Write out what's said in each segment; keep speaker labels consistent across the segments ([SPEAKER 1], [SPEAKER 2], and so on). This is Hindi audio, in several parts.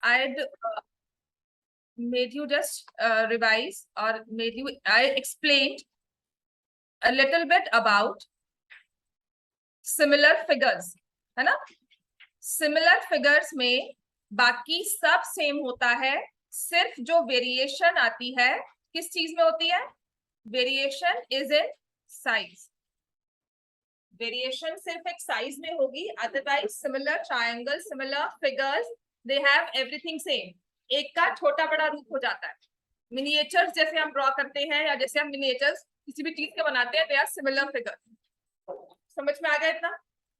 [SPEAKER 1] I'd made you just revise, or I explained a little bit about similar figures, है ना? Similar figures में बाकी सब सेम होता है, सिर्फ जो वेरिएशन आती है किस चीज में होती है? Variation is in size. Variation सिर्फ एक साइज में होगी, otherwise similar triangle, similar figures, they have everything same. एक का छोटा बड़ा रूप हो जाता है। मिनिएचर्स जैसे हम ड्रॉ करते हैं या जैसे हम मिनिएचर्स किसी भी चीज के बनाते हैं, दे आर सिमिलर फिगर। समझ में आ गया इतना?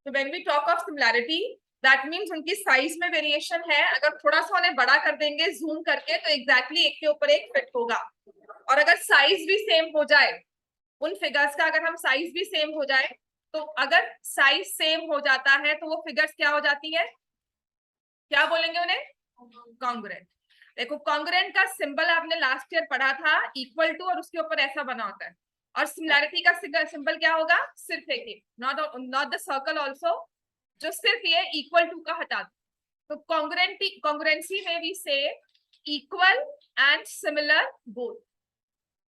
[SPEAKER 1] तो when we talk of similarity, that means उनकी साइज में वेरिएशन है। अगर थोड़ा सा उन्हें बड़ा कर देंगे जूम करके तो एग्जैक्टली एक के ऊपर एक फिट होगा। और अगर साइज भी सेम हो जाए उन फिगर्स का, अगर हम साइज भी सेम हो जाए, तो अगर साइज सेम हो जाता है तो वो फिगर्स क्या हो जाती है? क्या बोलेंगे उन्हें? कॉन्ग्रुएंट। देखो, कॉन्ग्रुएंट का सिंबल आपने लास्ट ईयर पढ़ा था, इक्वल टू, और उसके ऊपर ऐसा बना होता है। और सिमिलैरिटी का सिंबल क्या होगा? सिर्फ एक, नॉट द सर्कल ऑल्सो, जो सिर्फ ये इक्वल टू का हटा दो। तो कॉन्ग्रुएंसी में वी से equal and similar both.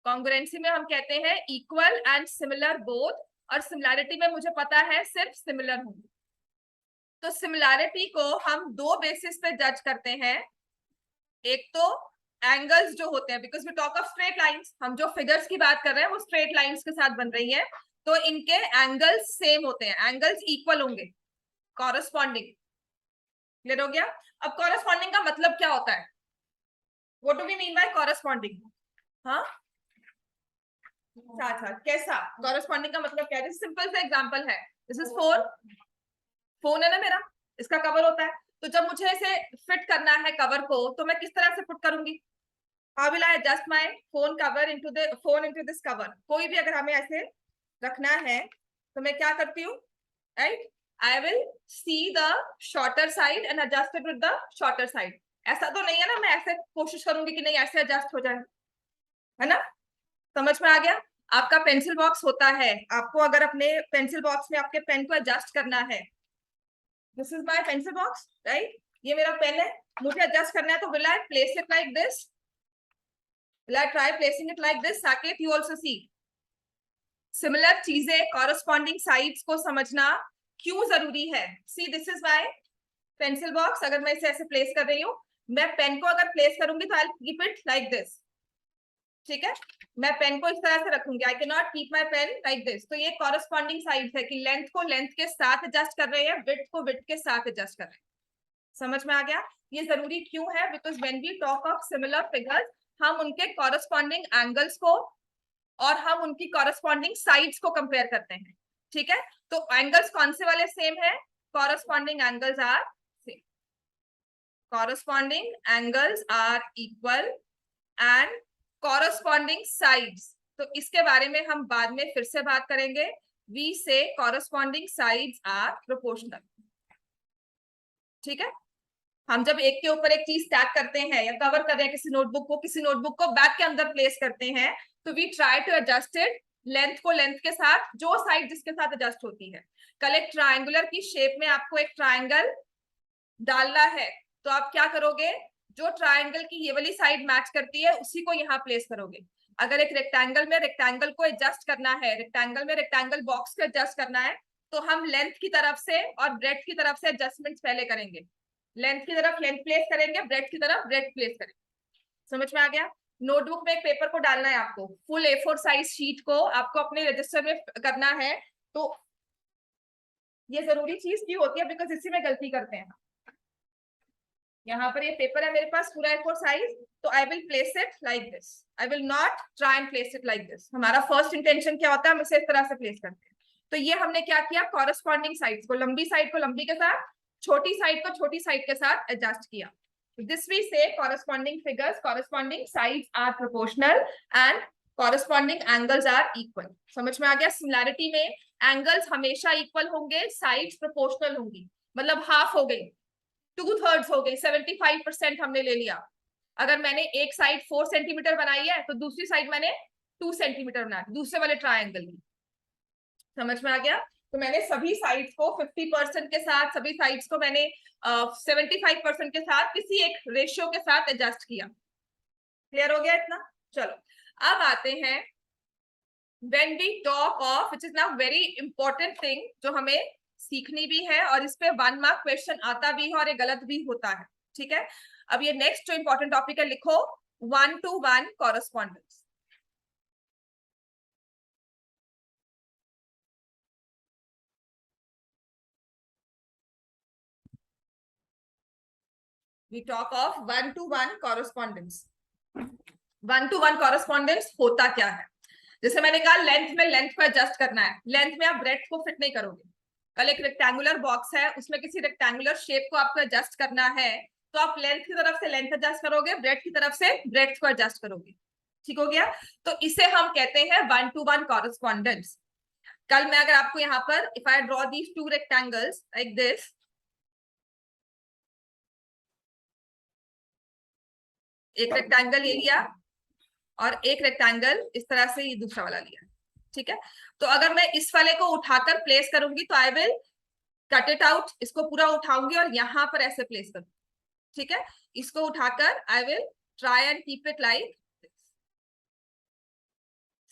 [SPEAKER 1] Congruency में हम कहते हैं इक्वल एंड सिमिलर बोथ, और सिमिलैरिटी में मुझे पता है सिर्फ सिमिलर होंगे। तो सिमिलैरिटी को हम दो बेसिस पे जज करते हैं। एक तो एंगल्स जो होते हैं, because we talk of straight lines, हम जो फिगर्स की बात कर रहे हैं वो स्ट्रेट लाइंस के साथ बन रही है, तो इनके एंगल्स सेम होते हैं, एंगल्स इक्वल होंगे, कॉरस्पॉन्डिंग। क्लियर हो गया? अब कॉरस्पॉन्डिंग का मतलब क्या होता है? What do we mean by corresponding? हाँ, साथ साथ कैसा? कॉरस्पॉन्डिंग का मतलब क्या है? सिंपल सा एग्जांपल है, दिस इज फोन है ना मेरा, इसका कवर होता है। तो जब मुझे इसे फिट करना है कवर को, तो मैं किस तरह से फिट करूंगी? How will I adjust my phone cover into this cover? कोई भी अगर हमें ऐसे रखना है तो मैं क्या करती हूँ? Right, I will see the shorter side and adjust it with the shorter side. ऐसा तो नहीं है ना मैं ऐसे कोशिश करूंगी कि नहीं ऐसे एडजस्ट हो जाए, है ना? समझ में आ गया? आपका पेंसिल बॉक्स होता है, आपको अगर अपने पेंसिल बॉक्स में आपके पेन को एडजस्ट करना है, this is my pencil box, right? ये मेरा पेन है, मुझे एडजस्ट करना है, तो will I place it like this? Will I try placing it like this? Saket, you also see. Similar चीजें, कॉरस्पॉन्डिंग साइड्स को समझना क्यों जरूरी है? See, this is my pencil box. अगर मैं इसे ऐसे प्लेस कर रही हूँ, मैं पेन को अगर प्लेस करूंगी तो I will keep it like this. ठीक है, मैं पेन को इस तरह से रखूंगी, I can not keep my pen like this. तो ये कॉरस्पॉन्डिंग साइड्स है कि लेंथ को लेंथ के साथ एडजस्ट कर रहे हैं, विड्थ को विड्थ के साथ एडजस्ट कर रहे हैं। समझ में आ गया? ये जरूरी क्यों है? Because when we talk of similar figures, हम उनके कॉरस्पॉन्डिंग एंगल्स को और हम उनकी कॉरस्पॉन्डिंग साइड्स को कंपेयर करते हैं। ठीक है, तो एंगल्स कौन से वाले सेम है? Corresponding angles are same, corresponding angles are equal and corresponding sides, तो इसके बारे में हम बाद में फिर से बात करेंगे। We say corresponding sides are proportional. ठीक है, हम जब एक के ऊपर एक चीज स्टैक करते हैं या कवर कर रहे हैं किसी नोटबुक को बैग के अंदर प्लेस करते हैं, तो we try to adjust it length को लेंथ के साथ, जो साइड जिसके साथ एडजस्ट होती है। कल एक ट्रायंगुलर की शेप में आपको एक ट्रायंगल डालना है, तो आप क्या करोगे? जो ट्रायंगल की ये वाली साइड मैच करती है उसी को यहाँ प्लेस करोगे। अगर एक रेक्टेंगल में रेक्टेंगल को एडजस्ट करना है, रेक्टेंगल में रेक्टेंगल बॉक्स को एडजस्ट करना है, तो हम लेंथ की तरफ से और ब्रेड्थ की तरफ से एडजस्टमेंट पहले करेंगे। लेंथ की तरफ लेंथ प्लेस करेंगे, ब्रेड्थ की तरफ ब्रेड्थ प्लेस करेंगे। समझ में आ गया? नोटबुक में एक पेपर को डालना है आपको, फुल A4 साइज शीट को आपको अपने रजिस्टर में करना है, तो ये जरूरी चीज क्यों होती है? बिकॉज इसी में गलती करते हैं। यहाँ पर ये पेपर है मेरे पास पूरा A4 साइज, तो I will place it like this, I will not try and place it like this. हमारा फर्स्ट इंटेंशन क्या होता है? हम इसे इस तरह से प्लेस करते हैं। तो ये हमने क्या किया? कॉरस्पॉन्डिंग साइड्स को, लंबी साइड को लंबी के साथ, छोटी साइड को छोटी साइड के साथ एडजस्ट किया। This we say corresponding figures, corresponding sides are proportional and corresponding angles are equal. समझ में आ गया? सिमिलैरिटी में एंगल्स हमेशा इक्वल होंगे, साइड्स प्रोपोर्शनल होंगी, मतलब हाफ हो गई, 2/3 हो गई, 75% हमने ले लिया। अगर मैंने एक साइड 4 सेंटीमीटर बनाई है तो दूसरी साइड मैंने 2 सेंटीमीटर बनाया, दूसरे वाले ट्रायंगल की। समझ में आ गया? तो मैंने सभी साइड्स को 50% के साथ, सभी साइड्स को मैंने 75% के साथ किसी एक रेशियो के साथ एडजस्ट किया। क्लियर हो गया इतना? चलो अब आते हैं when we talk of, which is now very important thing जो हमें सीखनी भी है और इस पे 1 मार्क क्वेश्चन आता भी है और ये गलत भी होता है। ठीक है, अब ये नेक्स्ट जो इंपॉर्टेंट टॉपिक है, लिखो 1-to-1 correspondence. We talk of 1-to-1 correspondence. 1-to-1 correspondence होता क्या है? जैसे मैंने कहा लेंथ में लेंथ को एडजस्ट करना है, लेंथ में आप ब्रेड्थ को फिट नहीं करोगे। कल एक रेक्टेंगुलर बॉक्स है, उसमें किसी रेक्टेंगुलर शेप को आपको एडजस्ट करना है, तो आप लेंथ की तरफ से लेंथ एडजस्ट करोगे, ब्रेड्थ की तरफ से ब्रेड्थ को एडजस्ट करोगे। ठीक हो गया? तो इसे हम कहते हैं 1-to-1 कॉरेस्पॉन्डेंस। कल मैं अगर आपको यहाँ पर if I draw these 2 rectangles like this, एक रेक्टेंगल ये लिया और एक रेक्टेंगल इस तरह से ये दूसरा वाला लिया। ठीक है, तो अगर मैं इस वाले को उठाकर प्लेस करूंगी तो I will cut it out, इसको पूरा उठाऊंगी और यहां पर ऐसे प्लेस करूंगी। ठीक है, इसको उठाकर I will try and keep it like,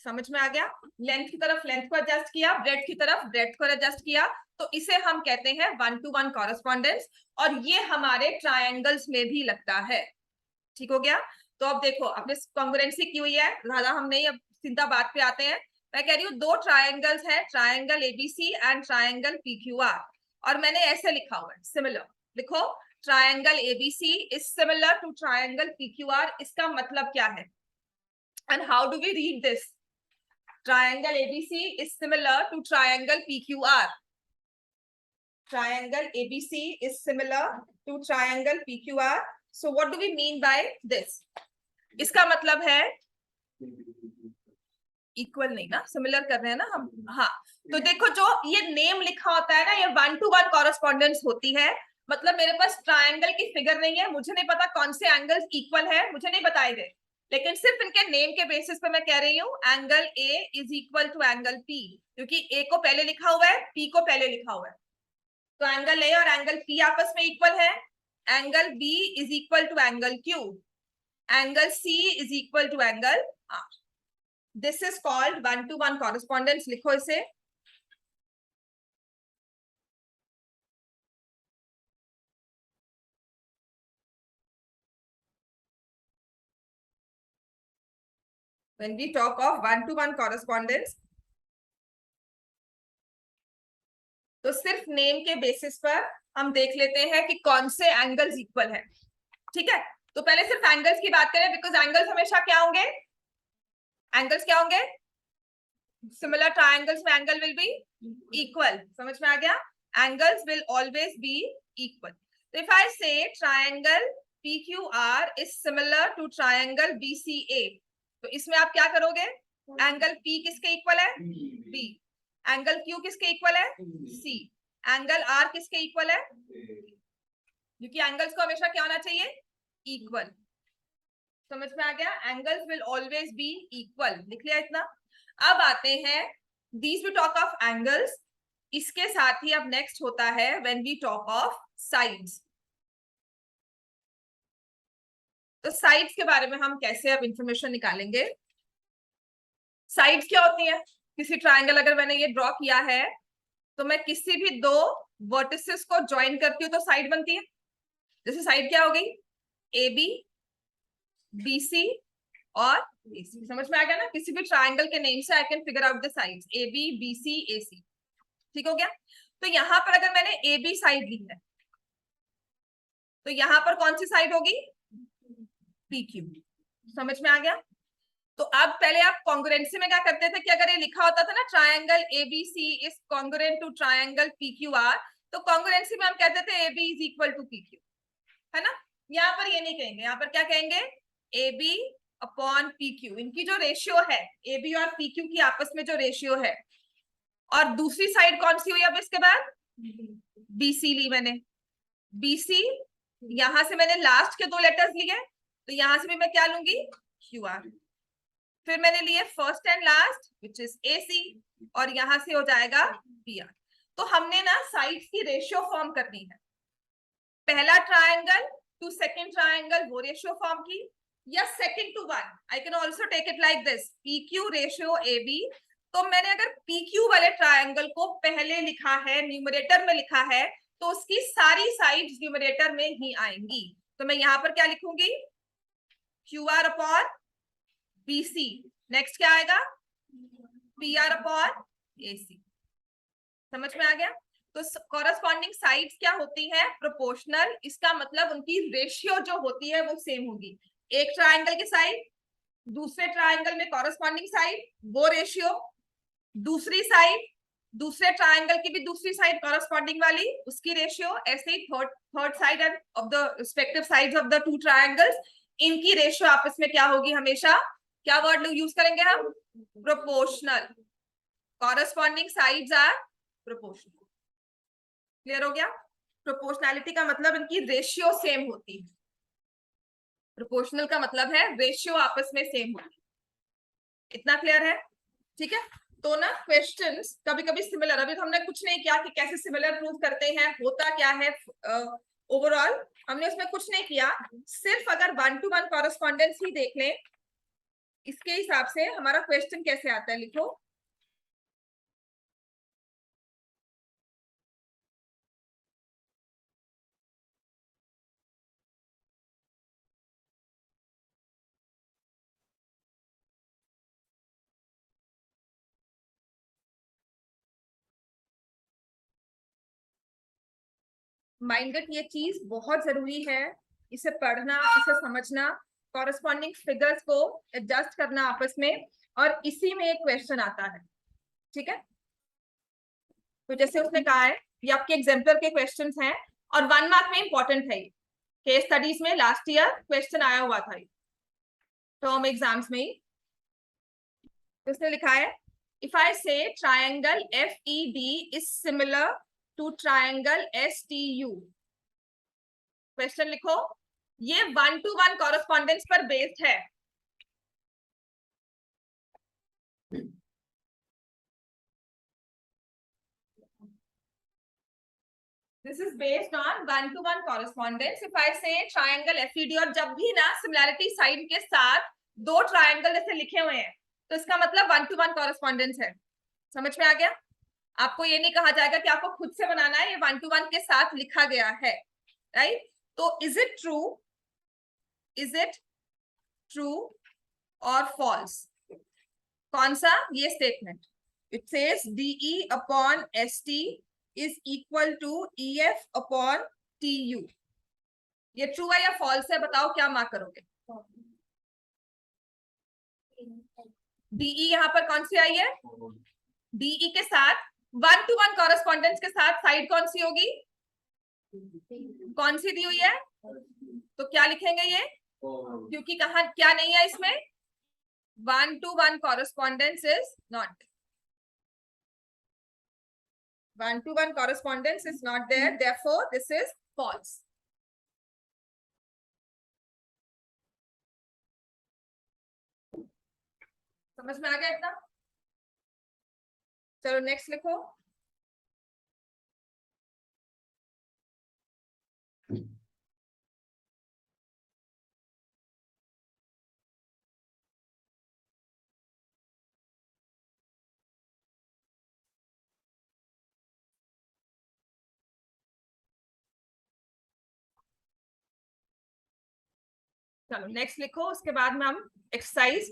[SPEAKER 1] समझ में आ गया? लेंथ की तरफ लेंथ को एडजस्ट किया, ब्रेड्थ की तरफ ब्रेड्थ को एडजस्ट किया, तो इसे हम कहते हैं 1-to-1 कॉरेस्पॉन्डेंस, और ये हमारे ट्रायंगल्स में भी लगता है। ठीक हो गया? तो अब देखो अपने कॉन्ग्रुएंसी की हुई है, ज्यादा हम नहीं, अब सीधा बात पे आते हैं। मैं कह रही हूँ 2 ट्रायंगल्स है, triangle ABC and triangle PQR, और मैंने ऐसे लिखा हुआ है सिमिलर। लिखो triangle ABC is similar to triangle PQR. इसका मतलब क्या है and how do we read this? Triangle ABC is similar to triangle PQR. Triangle ABC is similar to triangle PQR. So what do we mean by this? इसका मतलब है इक्वल नहीं ना, सिमिलर कर रहे हैं ना हम। हाँ, तो देखो जो ये नेम लिखा होता है ना, ये 1-to-1 कॉरेस्पॉन्डेंस होती है। मतलब मेरे पास ट्रायंगल की फिगर नहीं है, मुझे नहीं पता कौन से एंगल्स इक्वल है, मुझे नहीं बताए गए, लेकिन सिर्फ इनके नेम के बेसिस पे मैं कह रही हूँ angle A is equal to angle P, क्योंकि ए को पहले लिखा हुआ है, पी को पहले लिखा हुआ है। तो एंगल ए और एंगल पी आपस में इक्वल है। Angle B is equal to angle Q, angle C is equal to angle R. This is called 1-to-1 correspondence. लिखो इसे। When we talk of 1-to-1 correspondence, तो सिर्फ नेम के बेसिस पर हम देख लेते हैं कि कौन से एंगल्स इक्वल है। ठीक है, तो पहले सिर्फ एंगल्स की बात करें, बिकॉज एंगल्स हमेशा क्या होंगे? एंगल्स क्या होंगे? सिमिलर ट्रायंगल्स में एंगल विल बी इक्वल। समझ में आ गया? Angles will always be equal. तो if I say triangle PQR is similar to triangle BCA, तो इसमें आप क्या करोगे? एंगल P किसके इक्वल है? B। एंगल Q किसके इक्वल है? C। एंगल R किसके इक्वल है? क्योंकि एंगल्स को हमेशा क्या होना चाहिए? इक्वल। समझ में आ गया? Angles will always be equal. लिख लिया इतना? अब आते हैं these we talk of angles, इसके साथ ही अब नेक्स्ट होता है when we talk of sides. तो साइड्स के बारे में हम कैसे अब इंफॉर्मेशन निकालेंगे? साइड्स क्या होती है? किसी ट्रायंगल अगर मैंने ये ड्रॉ किया है, तो मैं किसी भी 2 वर्टिसेस को ज्वाइन करती हूँ तो साइड बनती है। जैसे साइड क्या हो गई? AB, BC और AC। समझ में आ गया ना? किसी भी ट्रायंगल के नेम से I can figure out the sides AB, BC, AC। ठीक हो गया? तो यहां पर अगर मैंने AB साइड ली है, तो यहां पर कौन सी साइड होगी? PQ। समझ में आ गया? तो अब पहले आप कॉन्ग्रुएंसी में क्या करते थे कि अगर ये लिखा होता था ना triangle ABC is congruent to triangle PQR, तो कॉन्ग्रुएंसी में हम कहते थे AB is equal to PQ, है ना? यहाँ पर ये नहीं कहेंगे, यहाँ पर क्या कहेंगे? AB upon PQ। इनकी जो रेशियो है, AB और PQ की आपस में जो रेशियो है, और दूसरी साइड कौन सी हुई अब इसके बाद? BC ली मैंने। BC, यहां से मैंने लास्ट के 2 लेटर्स लिए, तो यहां से भी मैं क्या लूंगी? QR। फिर मैंने लिए first and last which is AC, और यहां से हो जाएगा PR। तो हमने ना साइड्स की रेशियो फॉर्म करनी है। पहला ट्रायंगल टू सेकंड ट्रायंगल वो रेशियो फॉर्म की, या second to one, I can also take it like this, PQ ratio AB। तो मैंने अगर PQ वाले ट्रायंगल को पहले लिखा है, न्यूमरेटर में लिखा है, तो उसकी सारी साइड्स न्यूमरेटर में ही आएंगी। तो मैं यहां पर क्या लिखूंगी, QR अपॉन BC। नेक्स्ट क्या आएगा, PR अपॉन AC। समझ में आ गया। तो कॉरस्पॉन्डिंग साइड्स क्या होती है, प्रोपोर्शनल। इसका मतलब उनकी रेशियो जो होती है वो सेम होगी। एक ट्रायंगल की साइड, दूसरे ट्रायंगल में कॉरस्पॉन्डिंग साइड वो रेशियो, दूसरी साइड, दूसरे ट्रायंगल की भी दूसरी साइड कॉरस्पॉन्डिंग वाली उसकी रेशियो, ऐसे ही third side of the respective sides of the two triangles, इनकी रेशियो आपस में क्या होगी हमेशा, क्या वर्ड यूज करेंगे हम, proportional. Corresponding sides are proportional. Clear हो गया। प्रोपोर्शनैलिटी का मतलब इनकी रेशियो सेम होती है, प्रोपोर्शनल का मतलब है रेशियो आपस में सेम होती है। इतना क्लियर है, ठीक है। तो ना क्वेश्चंस कभी कभी सिमिलर, अभी तो हमने कुछ नहीं किया कि कैसे सिमिलर प्रूव करते हैं, होता क्या है ओवरऑल, हमने उसमें कुछ नहीं किया। सिर्फ अगर 1 to 1 कॉरेस्पॉन्डेंस ही देख लें, इसके हिसाब से हमारा क्वेश्चन कैसे आता है, लिखो। माइंडेड ये चीज बहुत जरूरी है, इसे पढ़ना, इसे समझना, कॉरेस्पॉन्डिंग फिगर्स को एडजस्ट करना आपस में, और इसी में एक क्वेश्चन आता है, ठीक है। तो जैसे उसने कहा है, ये आपके एग्जाम्पलर के क्वेश्चंस हैं, और 1 मार्क में इंपॉर्टेंट है। केस स्टडीज में लास्ट ईयर क्वेश्चन आया हुआ था, टर्म एग्जाम्स में ही। तो उसने लिखा है, if I say triangle FED is similar to triangle STU। Question लिखो। ये 1 to 1 कॉरेस्पॉन्डेंस पर बेस्ड है। This is based on 1 to 1 correspondence. If I say triangle FED, और जब भी ना सिमिलैरिटी साइड के साथ दो ट्रायंगल जैसे लिखे हुए हैं, तो इसका मतलब 1 to 1 कॉरेस्पॉन्डेंस है। समझ में आ गया। आपको ये नहीं कहा जाएगा कि आपको खुद से बनाना है, ये 1 to 1 के साथ लिखा गया है, राइट। तो इज इट ट्रू और फॉल्स, कौन सा ये statement, it says DE upon ST is equal to EF upon TU, ये ट्रू है या फॉल्स है, बताओ क्या मार्क करोगे। DE यहां पर कौन सी आई है, DE के साथ 1 to 1 कॉरेस्पॉन्डेंस के साथ साइड कौन सी होगी, कौन सी दी हुई है, तो क्या लिखेंगे ये, क्योंकि कहा क्या नहीं है इसमें, 1 to 1 correspondence is not, 1 to 1 correspondence is not there, therefore this is false। समझ में आ गया इतना। चलो नेक्स्ट लिखो। चलो नेक्स्ट लिखो, उसके बाद में हम एक्सरसाइज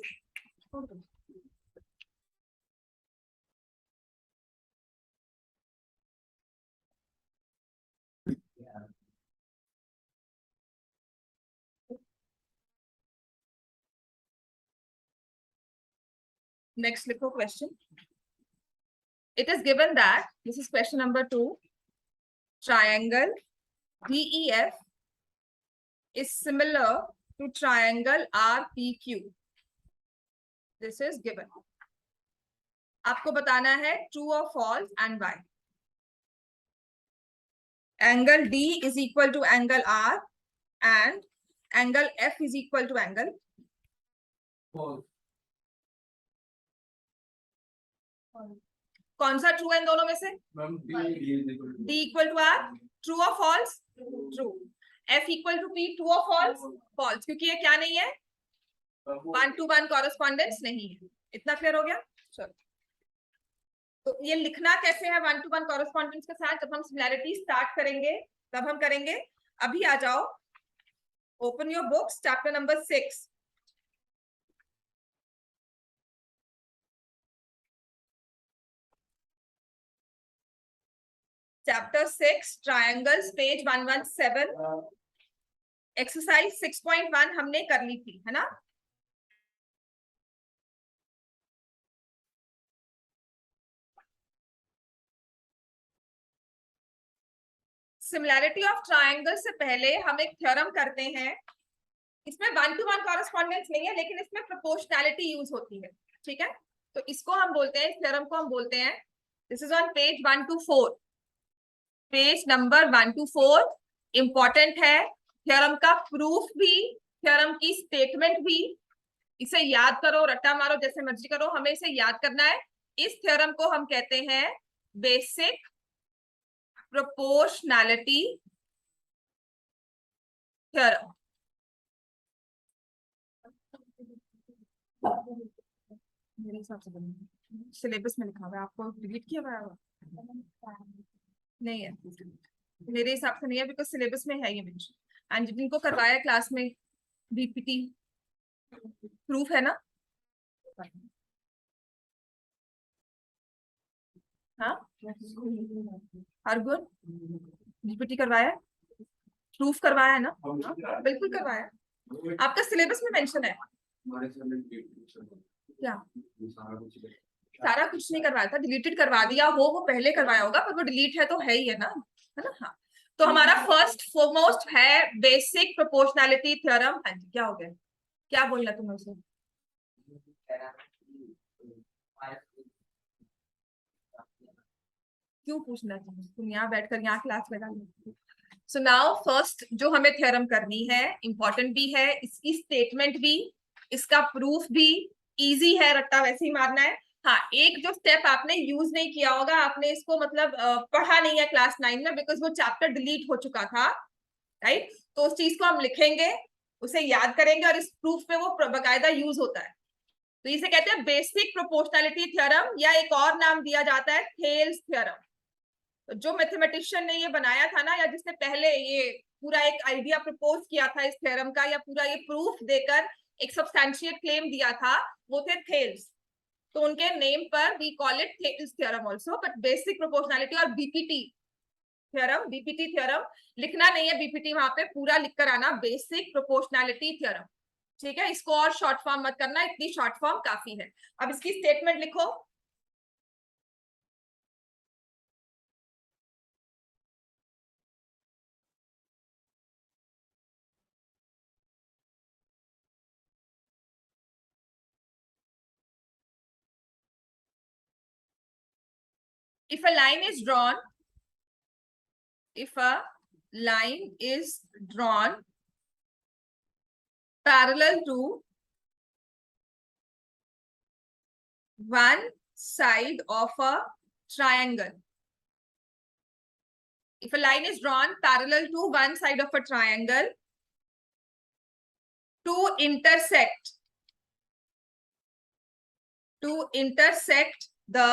[SPEAKER 1] नेक्स्ट लिखो question. It is given that, this is question number 2, triangle DEF is similar to triangle RPQ, this is given। आपको बताना है ट्रू और false and why. Angle D is equal to angle R and angle F is equal to angle false। कौन सा ट्रू है इन दोनों में से? D equal to R, true और false? True. F equal to P, true और फॉल्स? फॉल्स, क्योंकि ये क्या नहीं है, 1-to-1 कॉरेस्पॉन्डेंस नहीं है। इतना क्लियर हो गया? चलो, तो ये लिखना कैसे है 1-to-1 कॉरेस्पॉन्डेंस के साथ, जब हम सिमिलैरिटी स्टार्ट करेंगे तब हम करेंगे। अभी आ जाओ, open your books, chapter number 6। Chapter 6 triangles, page 117। Exercise 6.1 हमने कर ली थी, है ना? सिमिलैरिटी ऑफ ट्रायंगल से पहले हम एक थ्योरम करते हैं। इसमें 1-to-1 कॉरेस्पॉन्डेंस नहीं है, लेकिन इसमें प्रोपोर्शनैलिटी यूज होती है। ठीक है, तो इसको हम बोलते हैं, इस थ्योरम को हम बोलते हैं, this is on page 1-4, page number 1-4। Important है, थ्योरम का प्रूफ भी, थ्योरम की स्टेटमेंट भी। इसे याद करो, रट्टा मारो, जैसे मर्जी करो, हमें इसे याद करना है। इस थ्योरम को हम कहते हैं बेसिक प्रोपोर्शनैलिटी थ्योरम। मेरे हिसाब से सिलेबस में लिखा हुआ है, आपको डिलीट किया हुआ है? नहीं है, मेरे हिसाब से नहीं है, बिकॉज सिलेबस में है ये मेंशन। एंड जिनको करवाया क्लास में बीपीटी प्रूफ है ना? हाँ, हरगुन बीपीटी करवाया, प्रूफ करवाया है ना? बिल्कुल करवाया, आपका सिलेबस में मेंशन है। क्या? सारा कुछ नहीं करवाया था, डिलीटेड करवा दिया हो, वो पहले करवाया होगा, पर वो डिलीट है तो है ही, है ना? है ना? हाँ, तो हमारा फर्स्ट फोरमोस्ट है बेसिक प्रोपोर्शनैलिटी थ्योरम। हाँ जी, क्या हो गया? क्या बोलना तुम्हें उसे? क्यों पूछना चाहिए? तुम यहाँ बैठकर यहाँ क्लास में डालो। सो नाउ फर्स्ट जो हमें थ्योरम करनी है, इंपॉर्टेंट भी है, इसकी स्टेटमेंट भी, इसका प्रूफ भी इजी है, रट्टा वैसे ही मारना है। हाँ, एक जो स्टेप आपने यूज नहीं किया होगा, आपने इसको मतलब पढ़ा नहीं है क्लास 9 में, बिकॉज वो चैप्टर डिलीट हो चुका था, राइट? तो उस चीज को हम लिखेंगे, उसे याद करेंगे, और इस प्रूफ में वो बकायदा यूज होता है। तो इसे कहते हैं बेसिक प्रोपोर्शनैलिटी थ्योरम, या एक और नाम दिया जाता है थेल्स थ्योरम। तो जो मैथमेटिशियन ने ये बनाया था ना, या जिसने पहले ये पूरा एक आइडिया प्रपोज किया था इस थ्योरम का, या पूरा ये प्रूफ देकर एक सब्सटैंशिएट क्लेम दिया था, वो थे थेल्स। तो उनके नेम पर we call it Thales theorem also. But basic proportionality और बीपीटी थ्योरम, बीपीटी थ्योरम लिखना नहीं है, बीपीटी वहां पे पूरा लिखकर आना, बेसिक प्रोपोर्शनैलिटी थ्योरम। ठीक है, इसको और शॉर्ट फॉर्म मत करना, इतनी शॉर्ट फॉर्म काफी है। अब इसकी स्टेटमेंट लिखो। If a line is drawn, if a line is drawn parallel to one side of a triangle, if a line is drawn parallel to one side of a triangle to intersect the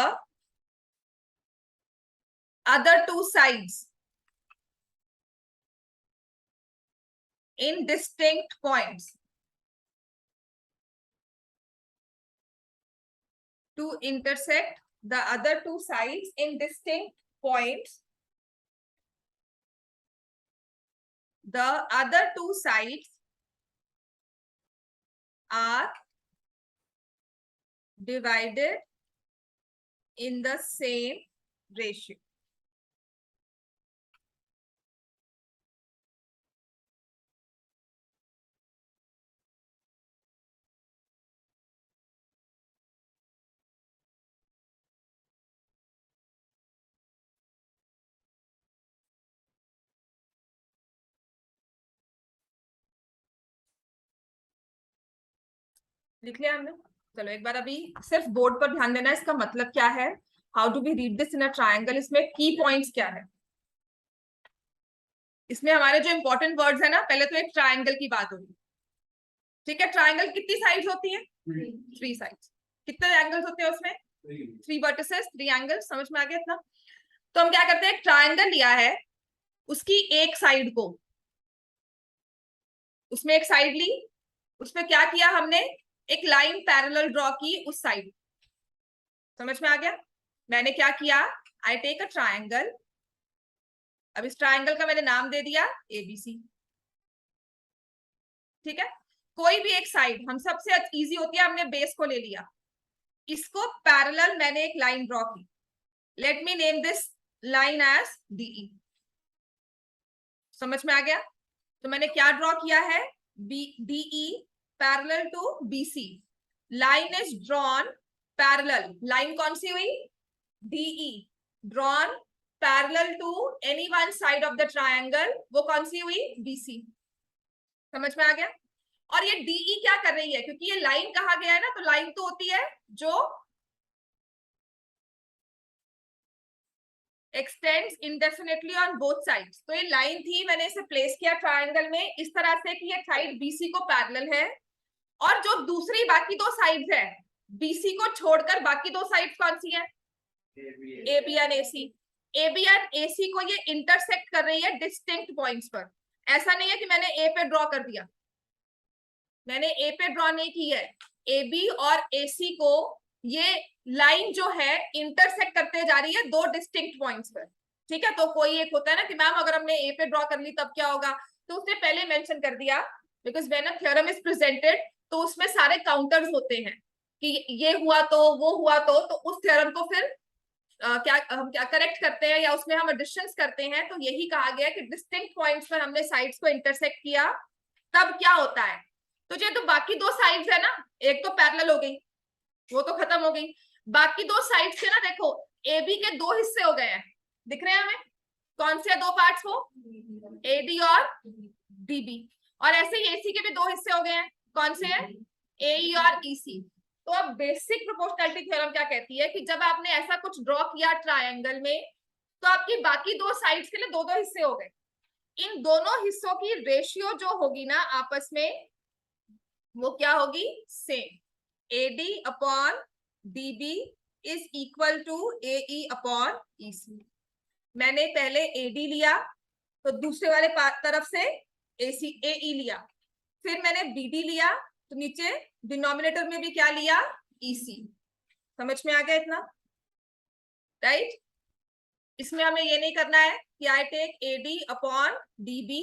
[SPEAKER 1] other two sides in distinct points, to intersect the other two sides in distinct points, the other two sides are divided in the same ratio. लिख लिया हमने? चलो एक बार अभी सिर्फ बोर्ड पर ध्यान देना, इसका मतलब क्या है। How do we read this in a triangle, इसमें की पॉइंट्स क्या है। इसमें हमारे जो इंपॉर्टेंट वर्ड्स है ना, पहले तो एक ट्राइंगल की बात होगी। ठीक है, ट्राइंगल कितनी साइड्स होती है, 3 साइड्स। कितने एंगल्स होते हैं उसमें, 3 वर्टिसेस, 3 एंगल्स। समझ में आ गया इतना। तो हम क्या करते हैं, एक ट्राइंगल लिया है, उसकी एक साइड को, उसमें एक साइड ली, उसमें क्या किया हमने, एक लाइन पैरेलल ड्रॉ की उस साइड। समझ में आ गया। मैंने क्या किया, आई टेक अ ट्राइंगल, अब इस ट्राइंगल का मैंने नाम दे दिया एबीसी। ठीक है, कोई भी एक साइड हम सबसे इजी होती है, हमने बेस को ले लिया, इसको पैरेलल मैंने एक लाइन ड्रॉ की। Let me name this line as DE. समझ में आ गया। तो मैंने क्या ड्रॉ किया है, B DE parallel to BC. Line is drawn parallel, line कौन सी हुई, DE, drawn parallel to any one side of the triangle, वो कौन सी हुई, बीसी। समझ में आ गया। और ये डीई क्या कर रही है, क्योंकि ये लाइन कहा गया है ना, तो लाइन तो होती है जो x tends indefinitely on both sides. तो ये लाइन थी, मैंने इसे प्लेस किया ट्रायंगल में इस तरह से कि ये साइड बीसी को पैरेलल है, और जो दूसरी बाकी 2 साइड्स है, बीसी को छोड़कर बाकी 2 साइड्स कौन सी है, AB and AC. AB and AC को ये इंटरसेक्ट कर रही है डिस्टिंक्ट पॉइंट्स पर। ऐसा नहीं है कि मैंने ए पे ड्रॉ कर दिया, मैंने ए पे ड्रॉ नहीं की है, ए बी और ए सी को ये लाइन जो है इंटरसेक्ट करते जा रही है 2 डिस्टिंक्ट पॉइंट्स पर। ठीक है, तो कोई एक होता है ना कि मैम अगर हमने ए पे ड्रॉ कर ली तब क्या होगा, तो उसने पहले मेंशन कर दिया, because when a theorem is presented तो उसमें सारे काउंटर्स होते हैं कि ये हुआ तो वो हुआ तो उस थ्योरम को फिर क्या हम क्या करेक्ट करते हैं या उसमें हम एडिशंस करते हैं। तो यही कहा गया कि डिस्टिंक्ट पॉइंट्स पर हमने साइड्स को इंटरसेक्ट किया, तब क्या होता है। तो जो तो बाकी 2 साइड्स है ना, एक तो पैरेलल हो गई, वो तो खत्म हो गई, बाकी 2 साइड्स के ना देखो, ए बी के 2 हिस्से हो गए हैं, दिख रहे हैं हमें, कौन से 2 पार्ट्स हो, एडी और डीबी। और ऐसे ही एसी के भी 2 हिस्से हो गए हैं, कौन से हैं, एई और ईसी। तो अब बेसिक प्रोपोर्शनैलिटी थ्योरम क्या कहती है कि जब आपने ऐसा कुछ ड्रॉ किया ट्रायंगल में, तो आपकी बाकी 2 साइड्स के लिए 2 हिस्से हो गए। इन दोनों हिस्सों की रेशियो जो होगी ना आपस में, वो क्या होगी, same. AD upon DB is equal to AE upon EC. मैंने पहले एडी लिया, तो दूसरे वाले तरफ से एसी एई लिया, फिर मैंने बीडी लिया, तो नीचे डिनोमिनेटर में भी क्या लिया, ईसी। समझ में आ गया इतना, राइट। इसमें हमें ये नहीं करना है कि I take AD upon DB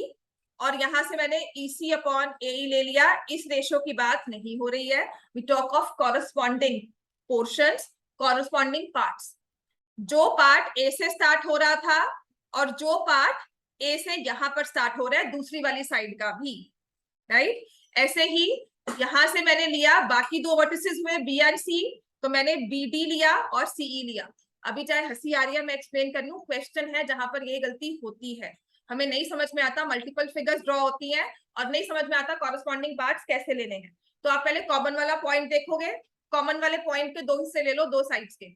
[SPEAKER 1] और यहां से मैंने ईसी अपॉन एई ले लिया, इस रेशियो की बात नहीं हो रही है। We talk of corresponding portions, corresponding parts. जो पार्ट ए से स्टार्ट हो रहा था और जो पार्ट ए से यहां पर स्टार्ट हो रहा है दूसरी वाली साइड का भी, राइट। ऐसे ही यहां से मैंने लिया बाकी 2 वर्टिसेस हुए बी एंड सी, तो मैंने बी डी लिया और सीई लिया। अभी चाहे हंसी आ रही है, मैं एक्सप्लेन कर लूं, क्वेश्चन है जहां पर ये गलती होती है, हमें नहीं समझ में आता, मल्टीपल फिगर्स ड्रॉ होती हैं और नहीं समझ में आता कॉरस्पॉन्डिंग पार्ट्स कैसे लेने हैं। तो आप पहले कॉमन वाला पॉइंट देखोगे, कॉमन वाले पॉइंट के 2 हिस्से ले लो 2 साइड्स के।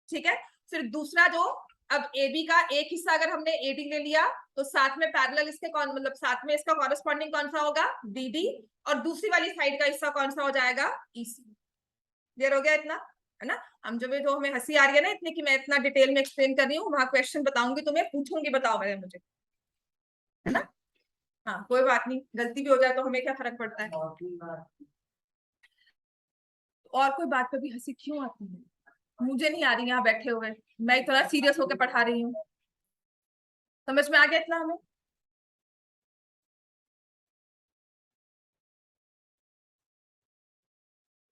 [SPEAKER 1] ठीक है, फिर दूसरा जो, अब ए बी का एक हिस्सा अगर हमने एडी ले लिया, तो साथ में पैरेलल इसके कौन, मतलब साथ में इसका कॉरस्पॉन्डिंग कौन सा होगा, डीडी, और दूसरी वाली साइड का हिस्सा कौन सा हो जाएगा, ईसी। क्लियर हो गया इतना, है ना। हम जो हमें हंसी आ रही है ना इतनी कि मैं इतना डिटेल में एक्सप्लेन कर रही हूँ, वहां क्वेश्चन बताऊंगी तुम्हें, पूछूंगी बताओ मैंने मुझे, है ना। हाँ कोई बात नहीं, गलती भी हो जाए तो हमें क्या फर्क पड़ता है। और कोई बात पे भी हंसी क्यों आती है, मुझे नहीं आ रही यहाँ बैठे हुए, मैं थोड़ा सीरियस होकर पढ़ा रही हूँ। समझ में आ गया इतना हमें।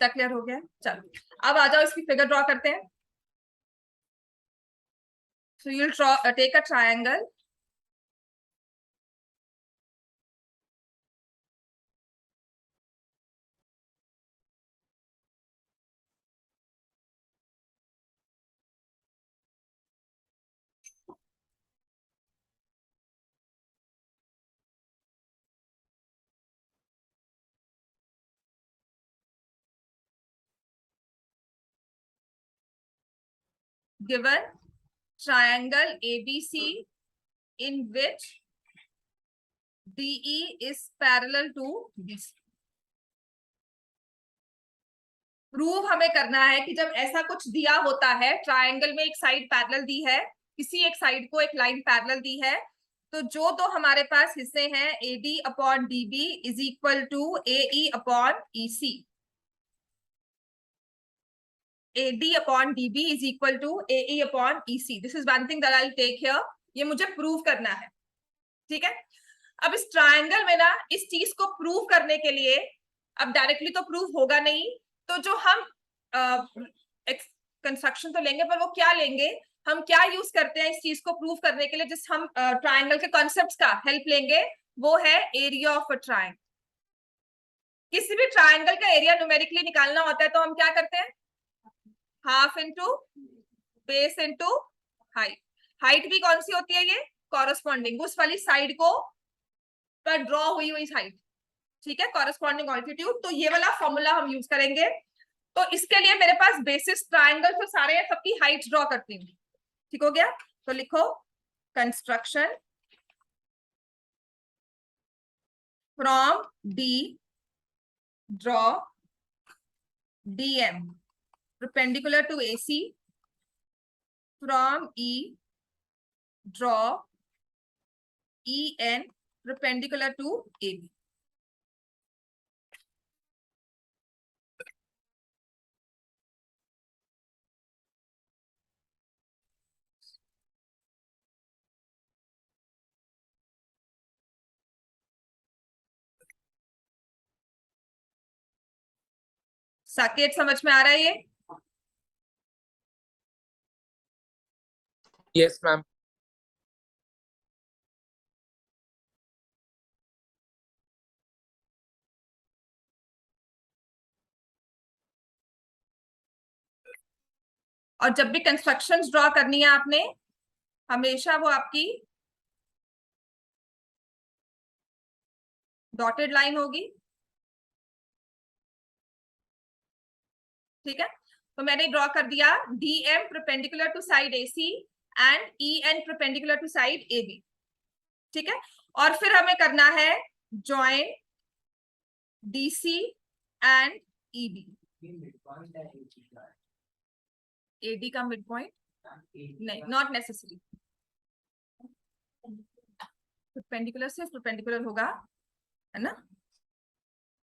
[SPEAKER 1] क्लियर हो गया, चलो अब आ जाओ इसकी फिगर ड्रॉ करते हैं। So you will take a triangle, given triangle ABC in which DE is parallel to BC. Prove हमें करना है कि जब ऐसा कुछ दिया होता है, ट्रायंगल में एक साइड पैरेलल दी है, किसी एक साइड को एक लाइन पैरेलल दी है, तो जो तो हमारे पास हिस्से हैं AD upon DB is equal to AE upon EC. AD upon DB is equal to AE upon EC. This is one thing that I will take here. ये मुझे प्रूव करना है, ठीक है. अब इस ट्रायंगल में ना इस चीज को प्रूव करने के लिए, अब डायरेक्टली तो प्रूव होगा नहीं, तो जो हम कंस्ट्रक्शन तो लेंगे, पर वो क्या लेंगे, हम क्या यूज करते हैं इस चीज को प्रूव करने के लिए, जिस हम ट्रायंगल के कॉन्सेप्ट्स का हेल्प लेंगे, वो है एरिया ऑफ अ ट्रायंगल. किसी भी ट्रायंगल का एरिया न्यूमेरिकली निकालना होता है तो हम क्या करते हैं, half into base into height. Height भी कौन सी होती है, ये कॉरस्पॉन्डिंग उस वाली साइड को पर ड्रॉ हुई हुई हाइट, ठीक है, कॉरस्पॉन्डिंग ऑल्टीट्यूड. तो ये वाला फॉर्मूला हम यूज करेंगे. तो इसके लिए मेरे पास बेसिस ट्रायंगल तो सारे हैं, सबकी हाइट ड्रॉ करती हूँ. ठीक हो गया. तो लिखो construction from D draw DM perpendicular to AC, from E draw EN perpendicular to AB. Saket समझ में आ रहा है ये?
[SPEAKER 2] Yes ma'am.
[SPEAKER 1] और जब भी कंस्ट्रक्शंस ड्रॉ करनी है आपने, हमेशा वो आपकी डॉटेड लाइन होगी, ठीक है. तो मैंने ड्रॉ कर दिया DM perpendicular to side AC and EN perpendicular to side AB, ठीक है. और फिर हमें करना है join DC and EB. AD का मिड पॉइंट नहीं, नॉट नेसेसरी. परपेंडिकुलर सिर्फ परपेंडिकुलर होगा, है ना.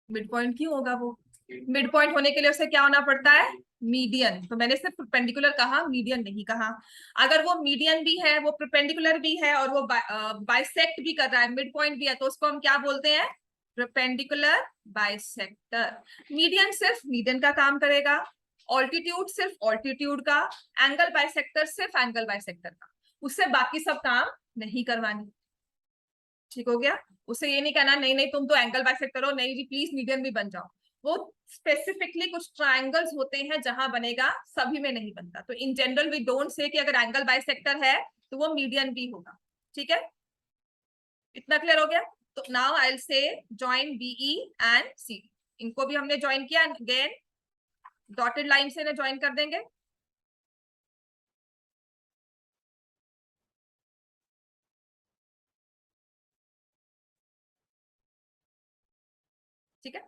[SPEAKER 1] मिड पॉइंट क्यों होगा, वो मिड पॉइंट होने के लिए उसे क्या होना पड़ता है, मीडियन. तो मैंने सिर्फ परपेंडिकुलर कहा, मीडियन नहीं कहा. अगर वो मीडियन भी है, वो परपेंडिकुलर भी है और वो बाइसेक्ट भी कर रहा है, मिड पॉइंट भी है, तो उसको हम क्या बोलते हैं, परपेंडिकुलर बाइसेक्टर. मीडियन सिर्फ मीडियन का काम करेगा, ऑल्टीट्यूड सिर्फ ऑल्टीट्यूड का, एंगल बाइसेक्टर सिर्फ एंगल बाइसेक्टर का, उससे बाकी सब काम नहीं करवानी. ठीक हो गया. उसे ये नहीं कहना नहीं नहीं तुम तो एंगल बाइसेक्टर हो, नहीं जी प्लीज मीडियन भी बन जाओ. वो स्पेसिफिकली कुछ ट्रायंगल्स होते हैं जहां बनेगा, सभी में नहीं बनता. तो in general we don't say कि अगर एंगल बाइसेक्टर है तो वो मीडियन भी होगा. ठीक है, इतना क्लियर हो गया. तो नाउ आई विल से जॉइन BE एंड CD. इनको भी हमने ज्वाइन किया, अगेन डॉटेड लाइन से ज्वाइन कर देंगे. ठीक है,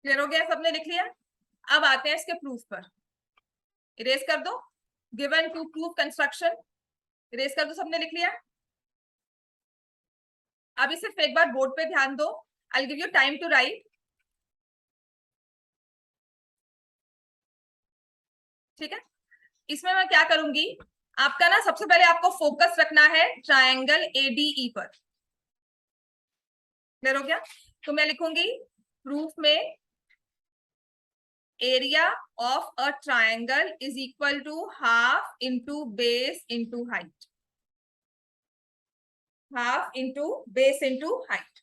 [SPEAKER 1] क्लियर हो गया, सबने लिख लिया. अब आते हैं इसके प्रूफ पर. इरेज कर दो. Given to prove construction, erase कर दो. सबने लिख लिया. अभी सिर्फ एक बार बोर्ड पे ध्यान दो. I give you time to write. ठीक है, इसमें मैं क्या करूंगी, आपका ना सबसे पहले आपको फोकस रखना है ट्रायंगल ADE पर. क्लियर हो गया. तो मैं लिखूंगी प्रूफ में area of a triangle is equal to half into base into height. Half into base into height.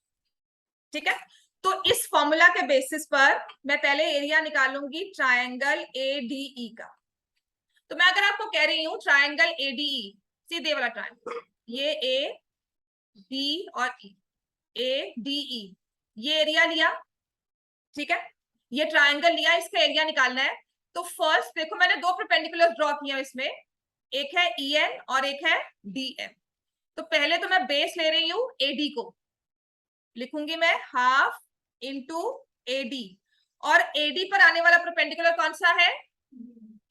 [SPEAKER 1] ठीक है. तो इस फॉर्मूला के बेसिस पर मैं पहले एरिया निकालूंगी ट्रायंगल ADE का. तो मैं अगर आपको कह रही हूं ट्रायंगल ADE, सीधे वाला ट्रायंगल, ये AD और E, ADE, ये एरिया लिया. ठीक है. ये ट्राइंगल लिया, इसका एरिया निकालना है। तो फर्स्ट देखो मैंने दो परपेंडिकुलर ड्रॉ किया इसमें, एक है EN और एक है DM। तो पहले तो मैं बेस ले रही हूं AD को, लिखूंगी मैं हाफ इंटू AD, और AD पर आने वाला परपेंडिकुलर कौन सा है?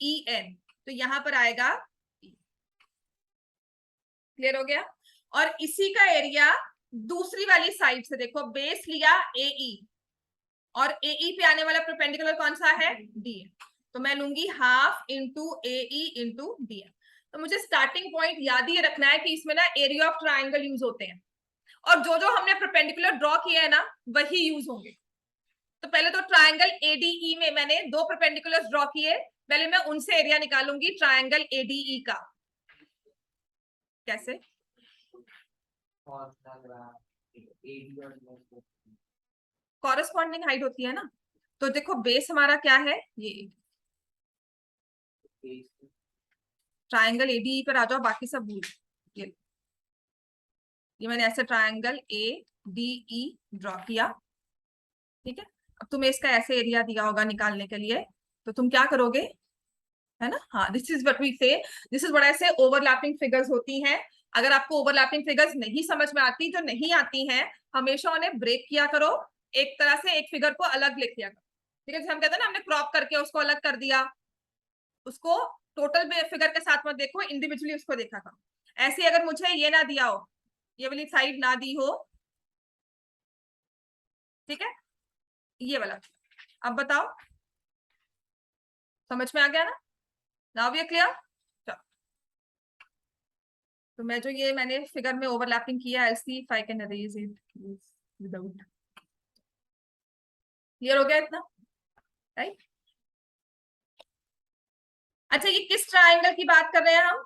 [SPEAKER 1] EN, तो यहां पर आएगा। क्लियर हो गया? और इसी का एरिया दूसरी वाली साइड से देखो, बेस लिया AE और AE पे आने वाला परपेंडिकुलर कौन सा है? DM, तो मैं लूंगी half into AE into DM। तो मुझे स्टार्टिंग पॉइंट याद ही रखना है कि इसमें ना एरिया ऑफ ट्राइंगल यूज होते हैं, और जो जो हमने परपेंडिकुलर ड्रॉ किया है ना वही यूज होंगे। तो पहले तो ट्राइंगल ADE में मैंने दो परपेंडिकुलर ड्रॉ किए, पहले मैं उनसे एरिया निकालूंगी ट्राइंगल ADE का। कैसे? कॉरेस्पॉन्डिंग हाइट होती है ना। तो देखो बेस हमारा क्या है, ये ट्राइंगल ADE पर आ जाओ, बाकी सब भूल। ये मैंने ऐसे ट्राइंगल ADE ड्रॉ किया, ठीक है। अब तुम्हें इसका ऐसे एरिया दिया होगा निकालने के लिए, तो तुम क्या करोगे, है ना? हाँ, दिस इज व्हाट वी से, दिस इज व्हाट आई से, ओवरलैपिंग फिगर्स होती हैं। अगर आपको ओवरलैपिंग फिगर्स नहीं समझ में आती, जो नहीं आती हैं, हमेशा उन्हें ब्रेक किया करो, एक तरह से एक फिगर को अलग लिख दिया करो, ठीक है। जैसे हम कहते हैं ना, हमने क्रॉप करके उसको अलग कर दिया, उसको टोटल फिगर के साथ मत देखो, इंडिविजुअली उसको देखा करो। ऐसे अगर मुझे ये ना दिया हो, ये वाली साइड ना दी हो, ठीक है, ये वाला, अब बताओ समझ में आ गया ना? Now we are clear. तो मैं जो ये मैंने फिगर में ओवरलैपिंग किया, I see if I can arrange it without. Clear हो गया इतना? राइट। अच्छा, ये किस ट्राइंगल की बात कर रहे हैं हम?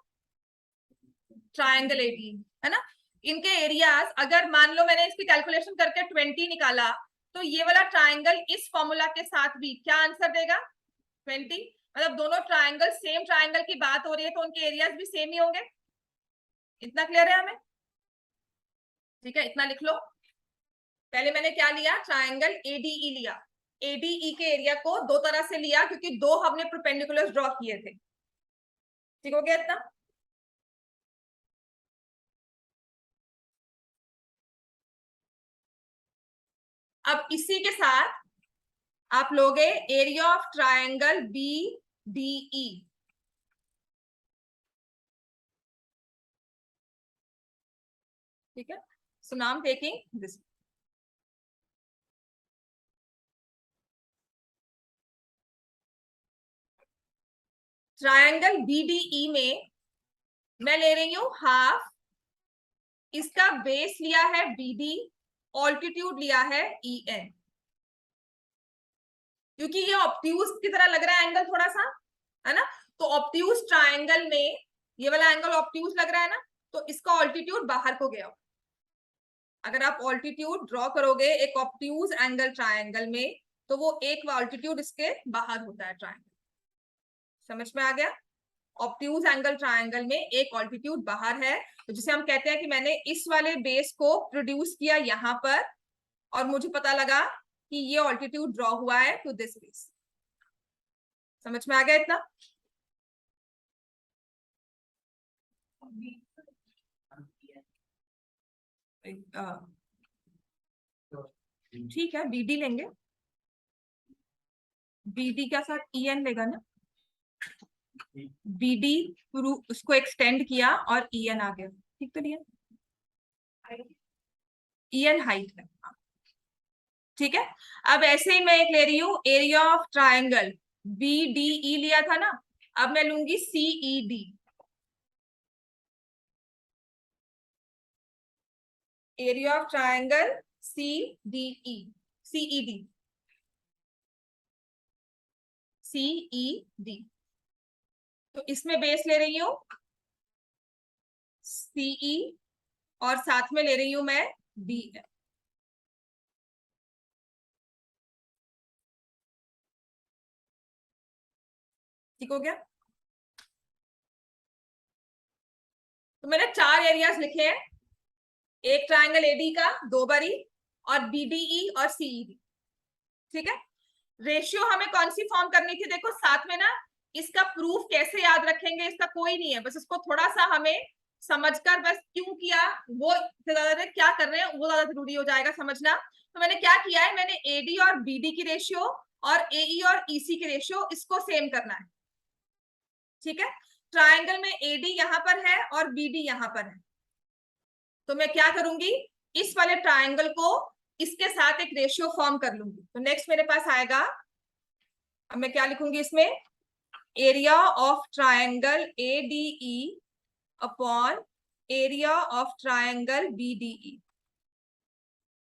[SPEAKER 1] ट्राइंगल AD, है ना। इनके एरियाज, अगर मान लो मैंने इसकी कैलकुलेशन करके 20 निकाला, तो ये वाला ट्राइंगल इस फॉर्मूला के साथ भी क्या आंसर देगा? 20। मतलब दोनों ट्राइंगल, सेम ट्राइंगल की बात हो रही है, तो उनके एरियाज भी सेम ही होंगे। इतना क्लियर है हमें? ठीक है, इतना लिख लो। पहले मैंने क्या लिया, ट्राइंगल ADE लिया। ADE के एरिया को दो तरह से लिया, क्योंकि दो हमने परपेंडिकुलर ड्रॉ किए थे। ठीक हो गया इतना? अब इसी के साथ आप लोगे एरिया ऑफ ट्राइंगल BDE। ठीक है, so now I am taking this triangle BDE में मैं ले रही हूं हाफ, इसका बेस लिया है BD, ऑल्टीट्यूड लिया है EN। क्योंकि ये ऑब्ट्यूज की तरह लग रहा है एंगल थोड़ा सा, है ना, तो ऑब्ट्यूज ट्राइंगल में ये वाला एंगल ऑब्ट्यूज लग रहा है ना, तो इसका ऑल्टीट्यूड बाहर को गया। अगर आप ऑल्टीट्यूड ड्रॉ करोगे एक ऑब्ट्यूज एंगल ट्राइंगल में, तो वो एक ऑल्टीट्यूड इसके बाहर होता है ट्राइंगल। समझ में आ गया? ऑब्ट्यूज एंगल ट्राइंगल में एक ऑल्टीट्यूड बाहर है, तो जिसे हम कहते हैं कि मैंने इस वाले बेस को प्रोड्यूस किया यहां पर, और मुझे पता लगा कि ये ऑल्टीट्यूड ड्रॉ हुआ है टू दिस बेस। समझ में आ गया इतना? ठीक है, BD लेंगे, BD के साथ EN लेगा ना, BD उसको एक्सटेंड किया और EN आ गया, ठीक तो नहीं है? EN हाइट है, ठीक है। अब ऐसे ही मैं एक ले रही हूं एरिया ऑफ ट्राइंगल BDE लिया था ना, अब मैं लूंगी CED। Area of triangle CED CED। तो इसमें बेस ले रही हूं CE, और साथ में ले रही हूं मैं BN। ठीक हो गया? तो मैंने चार एरियाज लिखे हैं, एक ट्राइंगल AD का दो बारी, और BDE और CED। ठीक है, रेशियो हमें कौन सी फॉर्म करनी थी, देखो साथ में ना, इसका प्रूफ कैसे याद रखेंगे इसका कोई नहीं है, बस इसको थोड़ा सा हमें समझकर, बस क्यों किया वो ज्यादा, क्या कर रहे हैं वो ज्यादा जरूरी हो जाएगा समझना। तो मैंने क्या किया है, मैंने एडी और बीडी की रेशियो और एई और ईसी की रेशियो इसको सेम करना है, ठीक है। ट्राइंगल में एडी यहां पर है और बीडी यहां पर है, तो मैं क्या करूंगी, इस वाले ट्राइंगल को इसके साथ एक रेशियो फॉर्म कर लूंगी। तो नेक्स्ट मेरे पास आएगा, अब मैं क्या लिखूंगी इसमें, area of triangle ADE upon area of triangle BDE.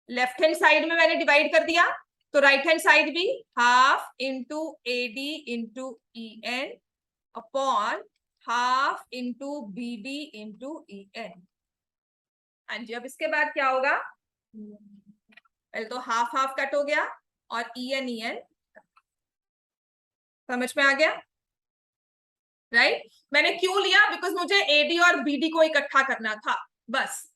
[SPEAKER 1] Left hand side में मैंने डिवाइड कर दिया, तो राइट हैंड साइड भी half into AD into E N upon half into BD into E N. हाँ जी, अब इसके बाद क्या होगा, पहले तो हाफ हाफ कट हो गया और ई एन समझ में आ गया, राइट। मैंने क्यों लिया, बिकॉज मुझे एडी और बीडी को इकट्ठा करना था, बस।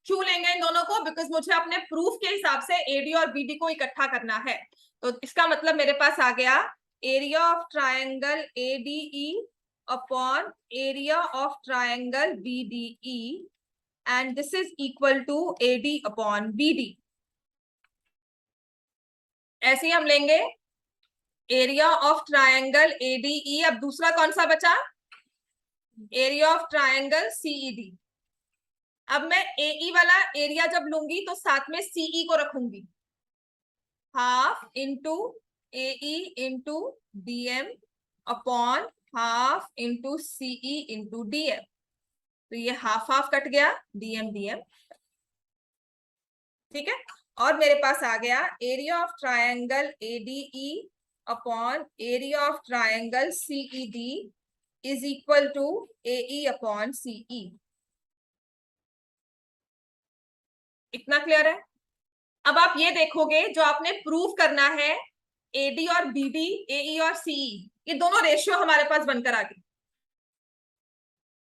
[SPEAKER 1] क्यों लेंगे इन दोनों को, बिकॉज मुझे अपने प्रूफ के हिसाब से एडी और बीडी को इकट्ठा करना है। तो इसका मतलब मेरे पास आ गया area of triangle ADE upon area of triangle BDE, and this is equal to AD upon BD। ऐसे ही हम लेंगे एरिया ऑफ ट्रायंगल ADE। अब दूसरा कौन सा बचा, एरिया ऑफ ट्रायंगल CED। अब मैं AE वाला एरिया जब लूंगी तो साथ में CE को रखूंगी, half into AE into DM upon half into CE into DM। तो ये हाफ हाफ कट गया, DM DM, ठीक है। और मेरे पास आ गया area of triangle ADE upon area of triangle CED is equal to AE upon CE। इतना क्लियर है। अब आप ये देखोगे, जो आपने प्रूव करना है AD और BD, AE और CE, ये दोनों रेशियो हमारे पास बनकर आ गई,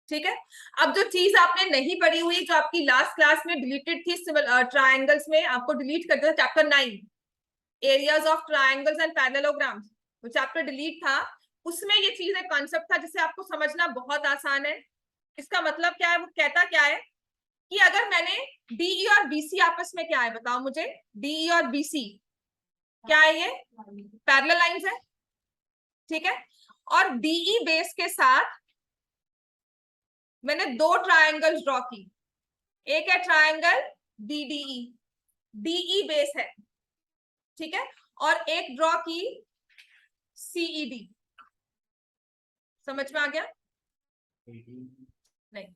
[SPEAKER 1] ठीक है। अब जो चीज आपने नहीं पढ़ी हुई, जो आपकी लास्ट क्लास में डिलीटेड थी ट्रायंगल्स में, आपको डिलीट कर दिया chapter 9, areas of triangles and parallelograms, वो चैप्टर डिलीट था। उसमें ये चीज एक कॉन्सेप्ट था जिसे आपको समझना बहुत आसान है। इसका मतलब क्या है, वो कहता क्या है कि अगर मैंने डीई और बीसी आपस में क्या है, बताओ मुझे, डीई और बीसी क्या है, ये पैरेलल लाइंस है, ठीक है। और डीई बेस के साथ मैंने दो ट्रायंगल्स ड्रॉ की, एक है ट्रायंगल बीडीई, डीई बेस है, ठीक है, और एक ड्रॉ की सीईडी। समझ में आ गया, नहीं।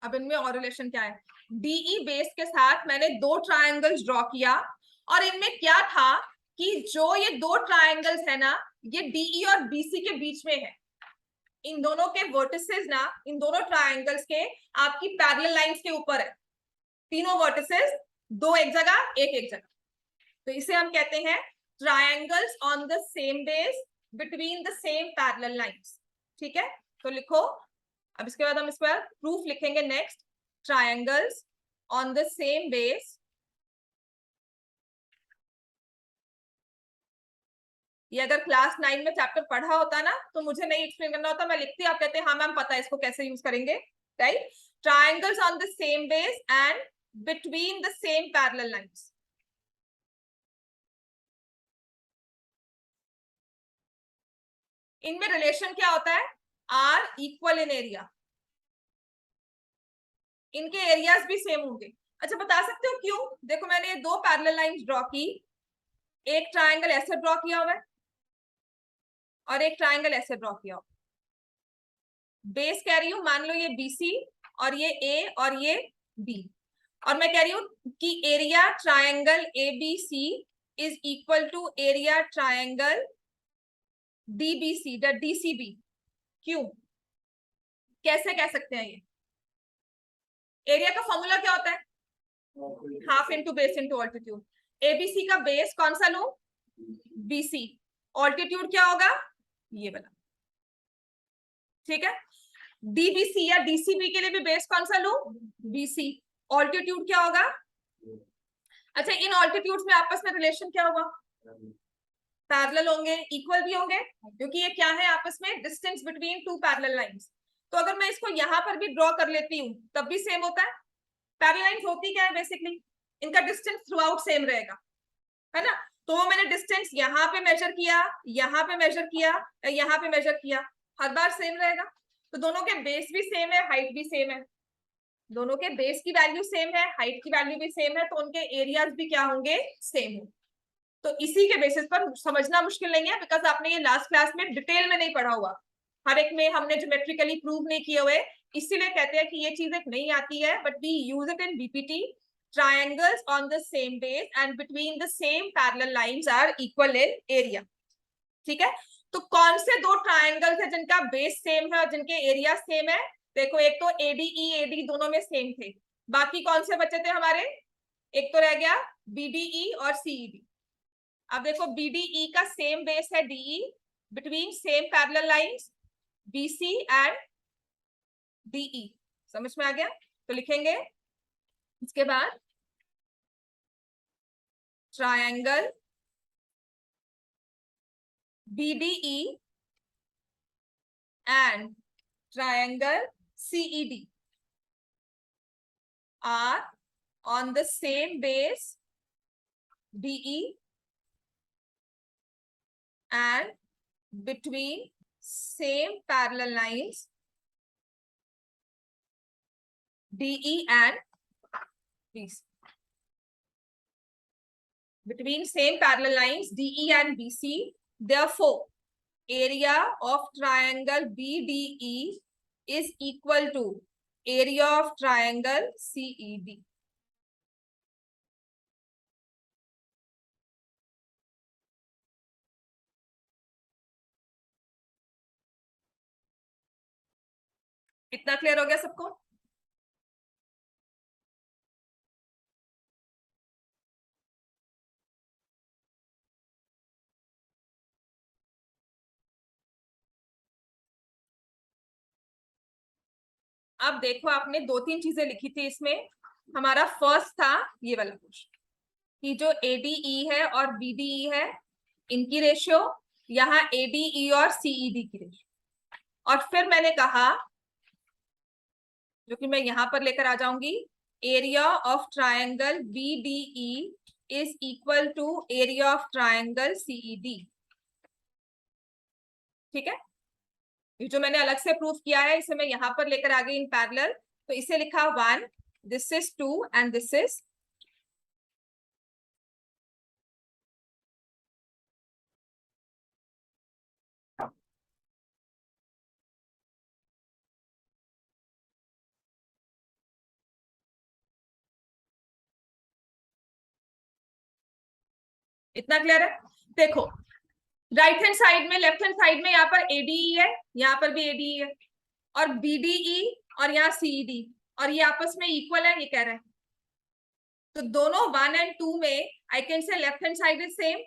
[SPEAKER 1] अब इनमें और रिलेशन क्या है, डीई बेस के साथ मैंने दो ट्रायंगल्स ड्रॉ किया, और इनमें क्या था कि जो ये दो ट्रायंगल्स है ना, ये डीई और बीसी के बीच में है। इन दोनों के वर्टिसेस ना, इन दोनों ट्रायंगल्स के आपकी पैरेलल लाइंस के ऊपर है, तीनों वर्टिसेस, दो एक जगह एक एक जगह। तो इसे हम कहते हैं triangles on the same base between the same parallel lines, ठीक है। तो लिखो, अब इसके बाद हम इस पर प्रूफ लिखेंगे next, triangles on the same base ये अगर क्लास 9 में चैप्टर पढ़ा होता ना तो मुझे नहीं एक्सप्लेन करना होता, मैं लिखती, आप कहते हाँ मैम पता है इसको कैसे यूज करेंगे, right. Triangles on the same base and between the same parallel lines. इनमें रिलेशन क्या होता है, आर इक्वल इन एरिया, इनके एरियाज भी सेम होंगे। अच्छा, बता सकते हो क्यों, देखो मैंने ये दो पैरेलल लाइंस ड्रॉ की, एक ट्रायंगल ऐसे ड्रॉ किया हुआ है और एक ट्रायंगल ऐसे ड्रॉ किया हुआ, बेस कह रही हूं मान लो ये BC और ये A और ये B, और मैं कह रही हूं कि area triangle ABC is equal to area triangle DBC the DCB। क्यों, कैसे कह सकते हैं ये, एरिया का फॉर्मूला क्या होता है, half into base into altitude. ABC का बेस कौन सा लूं, BC, ऑल्टीट्यूड क्या होगा, ये वाला, ठीक है। DBC या DCB के लिए भी बेस कौन सा लूं, BC, ऑल्टीट्यूड क्या होगा। अच्छा, इन ऑल्टीट्यूड्स में आपस में रिलेशन क्या होगा, पैरेलल होंगे, इक्वल भी होंगे, क्योंकि ये क्या है आपस में, distance between two parallel lines. तो अगर मैं इसको यहाँ पर भी ड्रॉ कर लेती हूँ तब भी सेम होता है। पैरेलल लाइंस होती क्या है बेसिकली, इनका डिस्टेंस थ्रू आउट सेम रहेगा, है ना। तो मैंने डिस्टेंस यहाँ पे मेजर किया, यहाँ पे मेजर किया, यहाँ पे मेजर किया, हर बार सेम रहेगा। तो दोनों के बेस भी सेम है, हाइट भी सेम है, दोनों के बेस की वैल्यू सेम है, हाइट की वैल्यू भी सेम है, तो उनके एरियाज भी क्या होंगे, सेम होंगे। तो इसी के बेसिस पर समझना मुश्किल नहीं है, बिकॉज आपने ये लास्ट क्लास में डिटेल में नहीं पढ़ा हुआ, हर एक में हमने ज्योमेट्रिकली प्रूव नहीं किए हुए, इसीलिए कहते हैं कि ये चीज एक नहीं आती है, but we use it in BPT. triangles on the same base and between the same parallel lines are equal in area। ठीक है, तो कौन से दो ट्रायंगल्स है जिनका बेस सेम है और जिनके एरिया सेम है? देखो, एक तो एडीई एडी दोनों में सेम थे, बाकी कौन से बचे थे हमारे? एक तो रह गया बीडीई और सीईडी। अब देखो, बीडीई का सेम बेस है DE, between same parallel lines BC and DE. समझ में आ गया? तो लिखेंगे इसके बाद triangle BDE and triangle CED are on the same base DE and between same parallel lines DE and BC. Between same parallel lines DE and BC, therefore, area of triangle BDE is equal to area of triangle CED. इतना क्लियर हो गया सबको? अब देखो, आपने दो तीन चीजें लिखी थी इसमें। हमारा फर्स्ट था ये वाला क्वेश्चन कि जो एडीई है और बीडीई है, इनकी रेशियो, यहाँ एडीई और सीईडी की रेशियो। और फिर मैंने कहा, जो कि मैं यहां पर लेकर आ जाऊंगी, area of triangle BDE is equal to area of triangle CED. ठीक है, ये जो मैंने अलग से प्रूफ किया है इसे मैं यहां पर लेकर आ गई इन पैरेलल। तो इसे लिखा 1, this is 2 and this is इतना क्लियर है? देखो, राइट हैंड साइड में, लेफ्ट हैंड साइड में यहाँ पर एडीई है, यहाँ पर भी एडीई है, और बीडीई और यहाँ सीईडी, और ये आपस में इक्वल है, ये कह रहा है। तो दोनों 1 एंड 2 में I can say left hand side is same,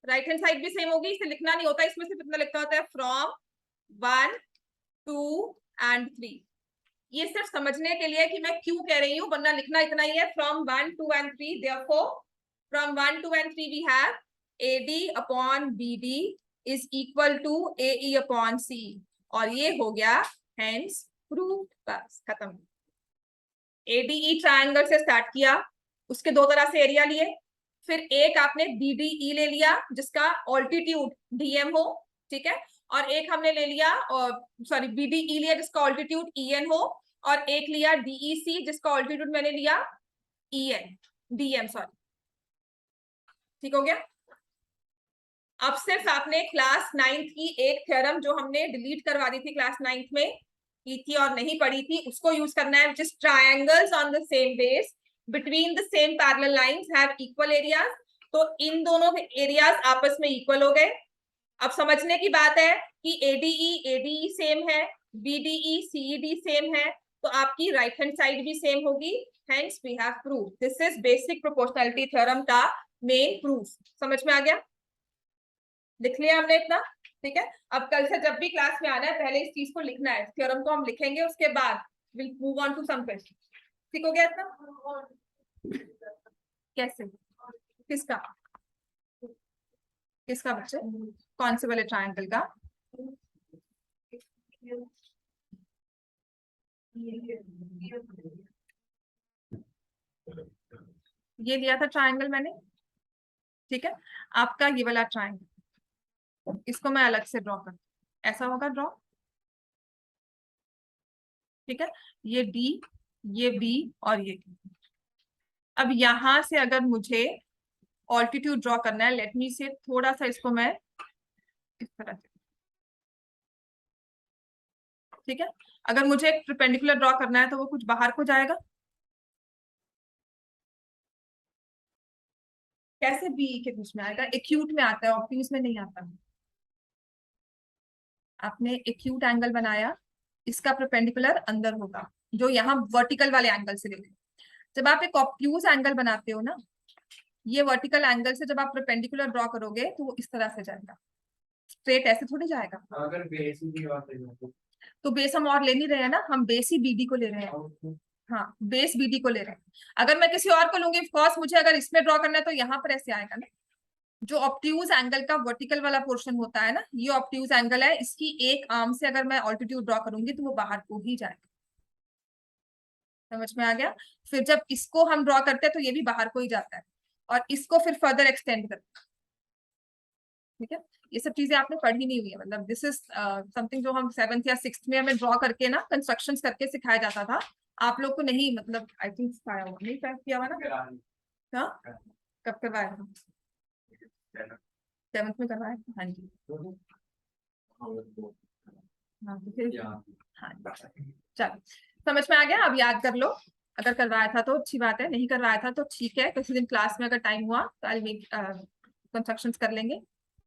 [SPEAKER 1] right hand side भी सेम होगी। इसे लिखना नहीं होता, इसमें सिर्फ इतना लिखता होता है फ्रॉम 1 2 एंड 3। ये सिर्फ समझने के लिए कि मैं क्यों कह रही हूँ, वरना लिखना इतना ही है, from 1 2 and 3। Therefore from 1 2 and 3 we have AD upon BD is equal to AE upon CE, और ये हो गया हेंस प्रूव्ड। बस खत्म। ADE ट्रायंगल से स्टार्ट किया, उसके दो तरह से एरिया लिए, फिर एक आपने BDE ले लिया जिसका ऑल्टीट्यूड DM हो, ठीक है, और एक हमने ले लिया, और सॉरी BDE लिया जिसका ऑल्टीट्यूड EN हो, और एक लिया DEC जिसका ऑल्टीट्यूड मैंने लिया DM, सॉरी। ठीक हो गया? अब सिर्फ आपने क्लास 9th की एक थ्योरम जो हमने डिलीट करवा दी थी क्लास 9th में की थी और नहीं पढ़ी थी, उसको यूज करना है, जिस triangles on the same base between the same parallel lines have equal areas. तो इन दोनों एरियाज आपस में इक्वल हो गए। अब समझने की बात है कि एडीई सेम है, बीडीई सीईडी सेम है, तो आपकी राइट हैंड साइड भी सेम होगी। Hence we have prove. This is basic proportionality theorem का मेन प्रूफ। समझ में आ गया? लिख लिया हमने इतना? ठीक है, अब कल से जब भी क्लास में आना है पहले इस चीज को लिखना है, थ्योरम को हम लिखेंगे, उसके बाद will move on to some question. ठीक हो गया इतना? कैसे? किसका? किसका बच्चे? कौन से वाले ट्रायंगल का? ये दिया था ट्रायंगल मैंने, ठीक है। आपका ये वाला ट्रायंगल, इसको मैं अलग से ड्रॉ कर, ऐसा होगा ड्रॉ, ठीक है। ये डी, ये बी और ये D। अब यहां से अगर मुझे ऑल्टीट्यूड ड्रॉ करना है, लेट मी से थोड़ा सा इसको मैं इस तरह से, ठीक है। अगर मुझे एक परपेंडिकुलर ड्रॉ करना है तो वो कुछ बाहर को जाएगा, कैसे बी के बीच में आएगा? एक्यूट में आता है, ऑब्ट्यूज में नहीं आता। आपने एक्यूट एंगल बनाया, इसका परपेंडिकुलर अंदर होगा, जो यहाँ वर्टिकल वाले एंगल से लेते हैं। जब आप एक ऑब्ट्यूज एंगल बनाते हो ना, ये वर्टिकल एंगल से जब आप परपेंडिकुलर ड्रॉ करोगे तो वो इस तरह से जाएगा, स्ट्रेट ऐसे थोड़ी जाएगा। अगर बेस ही तो बेस हम और ले नहीं रहे हैं ना, हम बेस ही बीडी को ले रहे हैं। हाँ, बेस बीडी को ले रहे हैं। अगर मैं किसी और को लूंगी, ऑफ कोर्स मुझे अगर इसमें ड्रॉ करना है तो यहाँ पर ऐसे आएगा ना। जो ऑब्ट्यूज एंगल का वर्टिकल वाला पोर्शन होता है ना, ये ऑब्ट्यूज एंगल है, इसकी एक आर्म से अगर मैं ऑल्टीट्यूड ड्रॉ करूंगी तो वो बाहर को ही जाएगा। समझ में आ गया? फिर जब इसको हम ड्रॉ करते हैं तो ये भी बाहर को ही जाता है, और इसको फिर फर्दर एक्सटेंड करते हैं, ठीक है। ये सब चीजें आपने पढ़ी नहीं हुई है, मतलब दिस इज समथिंग जो हम 7th या 6th में हमें ड्रॉ करके ना कंस्ट्रक्शंस करके सिखाया जाता था। आप लोग को नहीं, मतलब आई थिंक सिखाया हुआ नहीं, किया हुआ ना? हाँ, कब करवाया था? 7th में करवाया था, हाँ जी। हाँ तो फिर, हाँ चलो, समझ में आ गया। अब याद कर लो, अगर करवाया था तो अच्छी बात है, नहीं करवाया था तो ठीक है, किसी दिन क्लास में अगर टाइम हुआ तो आई मेक कंस्ट्रक्शंस कर लेंगे,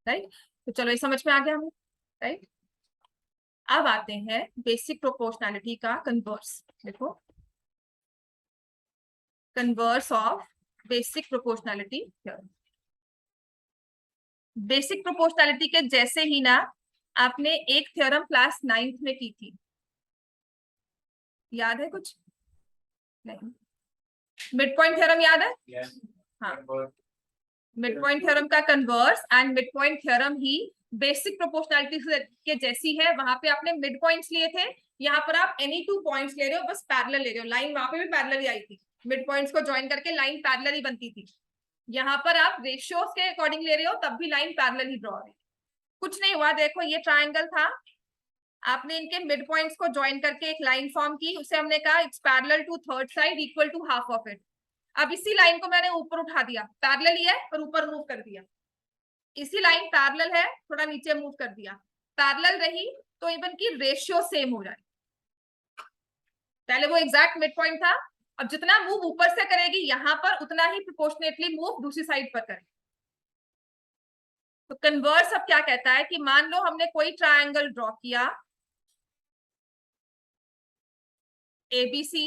[SPEAKER 1] राइट। तो चलो, ये समझ में आ गया हमें, राइट। अब आते हैं बेसिक प्रोपोर्शनैलिटी का कन्वर्स। देखो, converse of basic proportionality theorem. Basic proportionality के जैसे ही ना, आपने एक थ्योरम क्लास 9th में की थी, याद है कुछ? नहीं। मिड पॉइंट थ्योरम याद है? yes. हाँ, मिड पॉइंट थ्योरम का converse and mid point theorem he basic proportionality के जैसी है। वहां पे आपने मिड पॉइंट्स लिए थे, यहाँ पर आप एनी 2 पॉइंट्स ले रहे हो, बस पैरेलल ले रहे हो। लाइन वहां पे भी पैरेलल ही आई थी, मिड पॉइंट्स को ज्वाइन करके लाइन पैरेलल ही बनती थी। यहाँ पर आप रेशियोज के अकॉर्डिंग ले रहे हो, तब भी लाइन पैरेलल ही ड्रॉ हो रही है। कुछ नहीं हुआ, देखो ये ट्राइंगल था, आपने इनके मिड पॉइंट्स को ज्वाइन करके एक लाइन फॉर्म की, उसे हमने कहा it's parallel to third side equal to half of it. अब इसी लाइन को मैंने ऊपर उठा दिया, पैरेलल ही है और ऊपर मूव कर दिया। इसी लाइन पैरेलल है, थोड़ा नीचे मूव कर दिया, पैरेलल रही तो इवन की रेशियो सेम हो जाए। पहले वो एग्जैक्ट मिड पॉइंट था, अब जितना मूव ऊपर से करेगी यहां पर, उतना ही प्रोपोर्शनेटली मूव दूसरी साइड पर करेगी। तो कन्वर्स अब क्या कहता है कि मान लो हमने कोई ट्रायंगल ड्रॉ किया ABC,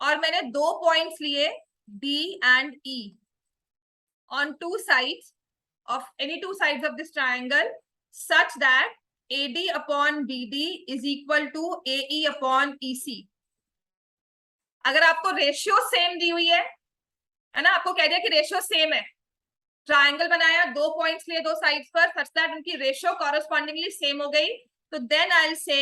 [SPEAKER 1] और मैंने 2 पॉइंट्स लिए D and E on 2 sides of any 2 sides of this triangle such that AD upon BD is equal to AE upon EC। अगर आपको रेशियो सेम दी हुई है ना, आपको कह दिया कि रेशियो सेम है, ट्राइंगल बनाया, 2 पॉइंट्स लिए 2 साइड्स पर, सच दैट उनकी रेशियो कॉरेस्पॉन्डिंगली सेम हो गई, तो then I will say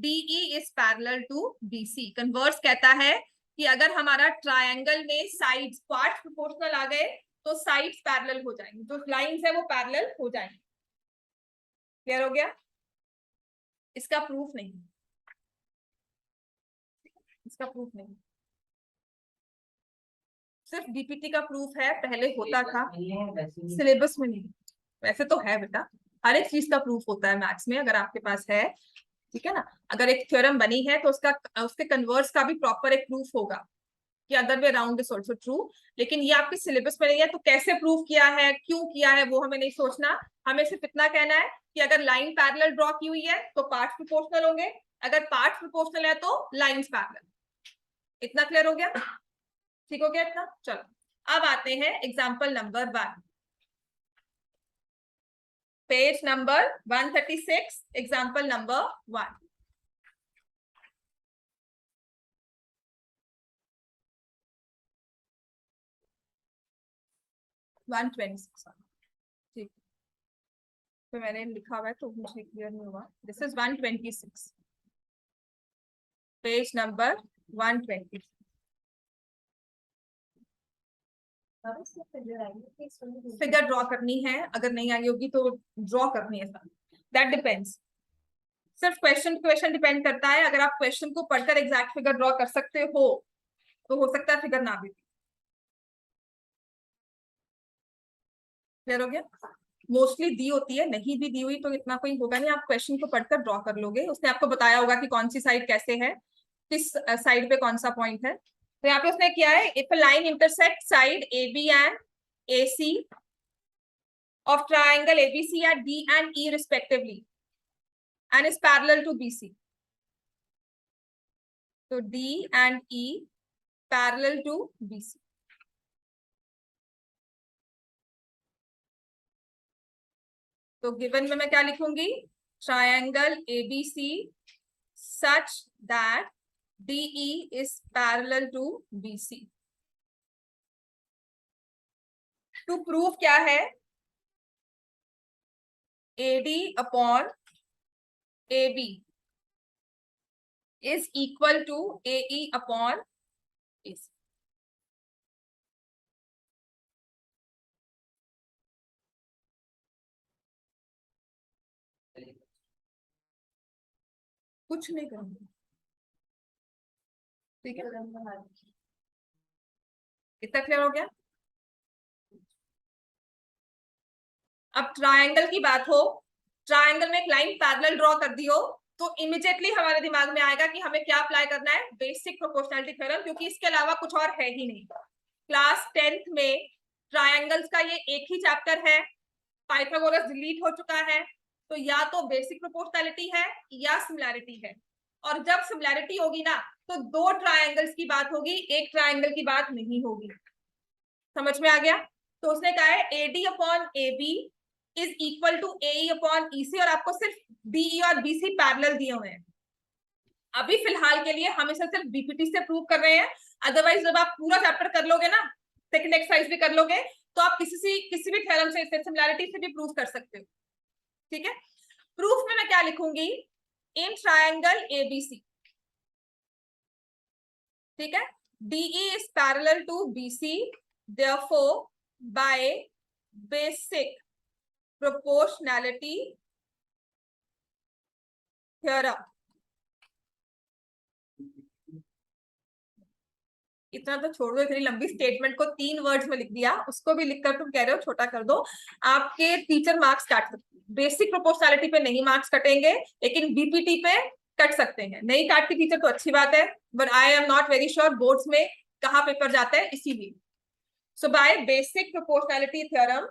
[SPEAKER 1] DE is parallel to BC। Converse कहता है कि अगर हमारा ट्राइंगल में साइड्स पार्ट प्रोपोर्शनल आ गए तो साइड्स पैरेलल हो जाएंगे, जो लाइंस है वो पैरेलल हो जाएंगे। क्लियर हो गया? इसका प्रूफ नहीं, इसका प्रूफ नहीं, सिर्फ DPT का प्रूफ है, पहले होता था सिलेबस में नहीं। वैसे तो है बेटा, हर एक चीज का प्रूफ होता है मैथ्स में, अगर आपके पास है, ठीक है ना। अगर एक थ्योरम बनी है तो उसका, उसके कन्वर्स का भी प्रॉपर एक प्रूफ होगा कि other way around is also true. लेकिन ये आपके सिलेबस में नहीं है, तो कैसे प्रूफ किया है, क्यों किया है, वो हमें नहीं सोचना। हमें सिर्फ इतना कहना है कि अगर लाइन पैरेलल ड्रॉ की हुई है तो पार्ट्स प्रोपोर्शनल होंगे, अगर पार्ट्स प्रोपोर्शनल है तो लाइंस पैरेलल। इतना क्लियर हो गया? ठीक हो गया इतना? चलो अब आते हैं example number 1, page number 136, example number 1। 126, ठीक। तो मैंने लिखा हुआ है तो मुझे क्लियर नहीं हुआ। This is 126, page number 120। Figure draw करनी है, अगर नहीं आई होगी तो ड्रॉ करनी है, दैट डिपेंड्स। सिर्फ क्वेश्चन क्वेश्चन डिपेंड करता है। अगर आप क्वेश्चन को पढ़कर एग्जैक्ट फिगर ड्रॉ कर सकते हो तो हो सकता है फिगर ना भी। क्लियर हो गया? मोस्टली दी होती है, नहीं भी दी हुई तो इतना कोई होगा नहीं, आप क्वेश्चन को पढ़कर ड्रॉ कर लोगे। उसने आपको बताया होगा कि कौन सी साइड कैसे है, किस साइड पे कौन सा पॉइंट है। तो यहाँ पे उसने किया है, if a line intersect side A B and A C of triangle ABC at D and E respectively and is parallel to BC. So D and E parallel to BC. तो गिवन में मैं क्या लिखूंगी? Triangle ABC such that DE is parallel to BC. To prove क्या है? AD upon AB is equal to AE upon AC. कुछ नहीं करूंगी, ठीक है? इतना क्लियर हो गया? अब ट्रायंगल की बात हो, ट्रायंगल में एक लाइन पैरेलल ड्रॉ कर दी हो तो इमिडिएटली हमारे दिमाग में आएगा कि हमें क्या अप्लाई करना है? बेसिक प्रोपोर्शनैलिटी थ्योरम, क्योंकि इसके अलावा कुछ और है ही नहीं। क्लास 10th में ट्रायंगल्स का ये एक ही चैप्टर है, पाइथागोरस डिलीट हो चुका है, तो या तो बेसिक प्रोपोर्शनैलिटी है या सिमिलैरिटी है। और जब सिमिलैरिटी होगी ना तो दो ट्रायंगल्स की बात होगी, एक ट्रायंगल की बात नहीं होगी। समझ में आ गया? तो उसने कहा है AD upon AB is equal to AE upon EC, और आपको सिर्फ DE और BC पैरेलल दिए हुए हैं। अभी फिलहाल के लिए हम इसे सिर्फ BPT से प्रूव कर रहे हैं, अदरवाइज जब आप पूरा चैप्टर कर लोगे ना, सेकंड एक्सरसाइज भी कर लोगे, तो आप किसी भी थ्योरम से, सिमिलैरिटी से भी प्रूव कर सकते हो। ठीक है? प्रूफ में मैं क्या लिखूंगी? इन ट्रायंगल ABC, ठीक है, DE is parallel to BC, therefore by basic proportionality theorem। इतना तो छोड़ दो, इतनी लंबी स्टेटमेंट को 3 वर्ड्स में लिख दिया, उसको भी लिखकर तुम कह रहे हो छोटा कर दो। आपके टीचर मार्क्स काट सकते हैं, बेसिक प्रोपोर्शनैलिटी पे नहीं मार्क्स कटेंगे, लेकिन बीपीटी पे कट सकते हैं। नहीं काटती टीचर तो अच्छी बात है, but I am not very sure boards में कहाँ पेपर जाता है, इसीलिए। सो बाय बेसिक प्रोपोर्शनैलिटी थ्योरम,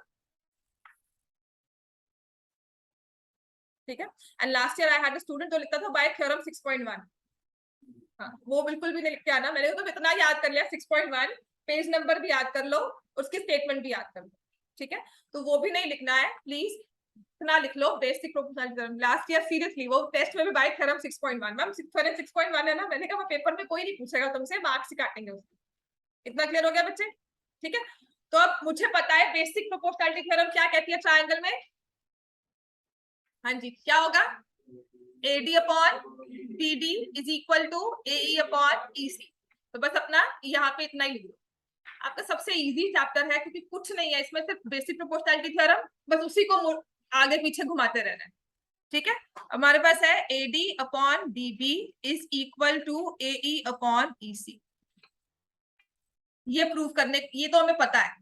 [SPEAKER 1] ठीक है। And last year I had a student जो लिखता था बाय थ्योरम 6.1। हाँ, वो बिल्कुल भी नहीं लिख के आना, मैंने तो इतना याद कर लिया, 6.1 पेज नंबर भी याद कर लो, उसकी स्टेटमेंट भी याद कर लो, ठीक है। तो वो भी नहीं लिखना है प्लीज, इतना लिख लो basic proportionality theorem. Last year seriously वो टेस्ट में भी बाय थ्योरम 6.1, मैम थ्योरम 6.1 है ना, मैंने कहा पेपर में कोई नहीं पूछेगा तुमसे, मार्क्स ही काटेंगे उसके। इतना क्लियर हो गया बच्चे? ठीक है। तो अब मुझे पता है बेसिक प्रोपोर्शनैलिटी थ्योरम क्या कहती है ट्रायंगल में। हाँ जी, क्या होगा? AD upon BD is equal to AE upon EC। तो बस अपना यहाँ पे इतना ही लिख दो, आपका सबसे इजी चैप्टर है, क्योंकि कुछ नहीं है इसमें, सिर्फ बेसिक प्रोपोर्शनैलिटी थ्योरम, बस उसी को आगे पीछे घुमाते रहना है। ठीक है, हमारे पास है AD upon BB is equal to AE upon EC। ये प्रूफ करने, ये तो हमें पता है।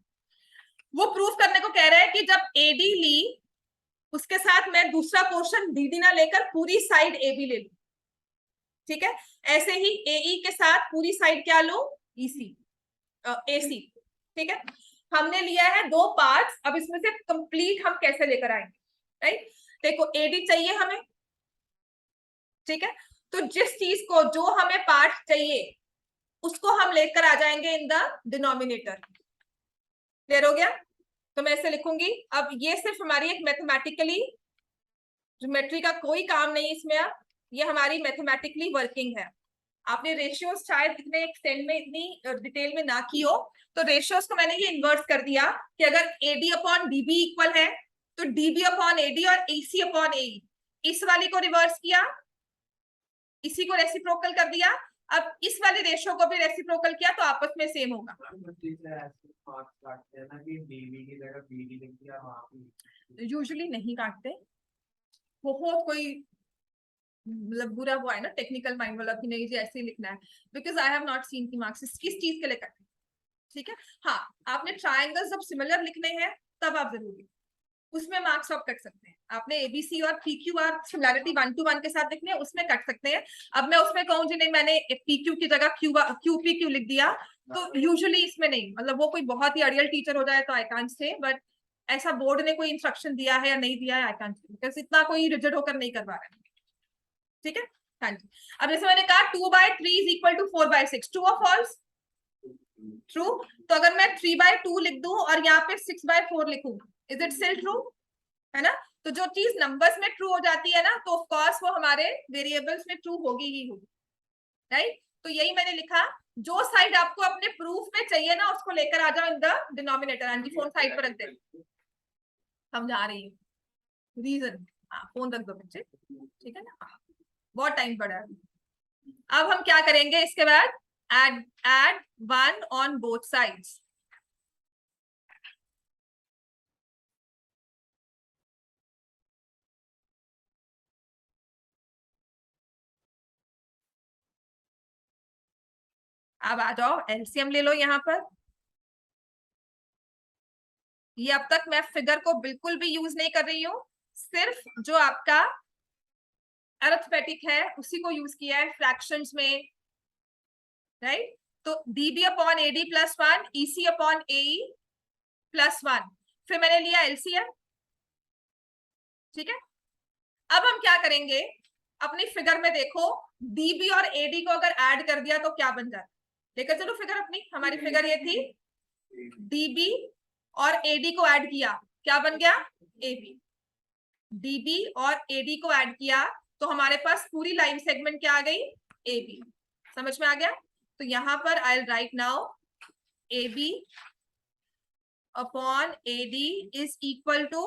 [SPEAKER 1] वो प्रूफ करने को कह रहे हैं कि जब AD ली उसके साथ मैं दूसरा पोर्शन BD ना लेकर पूरी साइड AB ले लूं, ठीक है। ऐसे ही AE के साथ पूरी साइड क्या लो? EC AC, ठीक है। हमने लिया है 2 पार्ट्स, अब इसमें से कंप्लीट हम कैसे लेकर आएंगे? राइट, देखो AD चाहिए हमें, ठीक है, तो जिस चीज को, जो हमें पार्ट चाहिए उसको हम लेकर आ जाएंगे इन द डिनोमिनेटर। क्लियर हो गया? तो मैं ऐसे लिखूंगी। अब ये सिर्फ हमारी एक मैथमेटिकली, ज्योमेट्री का कोई काम नहीं इसमें, अब ये हमारी मैथमेटिकली वर्किंग है। आपने रेशियोज शायद इतने एक्सटेंड में, इतनी डिटेल में ना की हो, तो रेशियोज को मैंने ये इन्वर्स कर दिया कि अगर AD अपॉन BB इक्वल है तो डीबी अपॉन एडी और एसी अपॉन एई, इस वाली को रिवर्स किया, इसी को रेसिप्रोकल कर दिया, अब इस वाले रेशियो को भी रेसिप्रोकल किया तो आपस में सेम होगा। यूजुअली नहीं काटते, बहुत कोई मतलब बुरा हुआ है ना टेक्निकल माइंड वाला कि नहीं जी ऐसे ही लिखना है, because I have not seen की मार्क्स किस चीज के लिए काटे। ठीक है, हाँ आपने ट्रायंगल्स जब सिमिलर लिखने हैं तब आप जरूरी उसमें मार्क्स आप कट सकते हैं। आपने एबीसी और पीक्यूआर सिमिलैरिटी 1 to 1 के साथ लिखने हैं, उसमें कट सकते हैं। अब मैं उसमें कहूँ जी नहीं मैंने पीक्यू की जगह क्यूपीक्यू लिख दिया, तो यूजुअली इसमें नहीं, मतलब वो कोई बहुत ही अड़ियल टीचर हो जाए तो आई कांट से, बट ऐसा बोर्ड ने कोई इंस्ट्रक्शन दिया है या नहीं दिया है आई कांट से, बिकॉज इतना कोई रिजिड होकर नहीं करवा रहा है। ठीक है, हाँ जी। अब जैसे मैंने कहा 2/3 इज इक्वल टू 4/6, ट्रू और फॉल्स? ट्रू। तो अगर मैं 3/2 लिख दूं और यहाँ पे 6/4 लिखूं, इज इट स्टिल ट्रू? है ना? तो जो चीज नंबर्स में ट्रू हो जाती है ना, तो ऑफ कोर्स वो हमारे वेरिएबल्स में ट्रू होगी ही होगी, राइट? तो यही मैंने लिखा, जो साइड आपको अपने प्रूफ में चाहिए ना उसको लेकर आ जाओ in the denominator. Aunty phone side पर रख दे, हम जा रही है रीजन। हाँ फोन रख दो बच्चे, ठीक है ना, बहुत टाइम पड़ा है। अब हम क्या करेंगे इसके बाद, add 1 on both sides। अब आ जाओ एलसीएम ले लो यहाँ पर। ये अब तक मैं फिगर को बिल्कुल भी यूज नहीं कर रही हूँ, सिर्फ जो आपका अरिथमेटिक है उसी को यूज किया है फ्रैक्शंस में, राइट? तो DB upon AD plus 1, EC upon AE plus 1, फिर मैंने लिया एलसीएम। ठीक है, अब हम क्या करेंगे, अपनी फिगर में देखो डीबी और एडी को अगर ऐड कर दिया तो क्या बन जाता है, लेकर चलो फिगर अपनी। हमारी फिगर ये थी, डीबी और एडी को ऐड किया, क्या बन गया? एबी। डीबी और एडी को ऐड किया तो हमारे पास पूरी लाइन सेगमेंट क्या आ गई? एबी। समझ में आ गया? तो यहां पर I will write now AB upon AD is equal to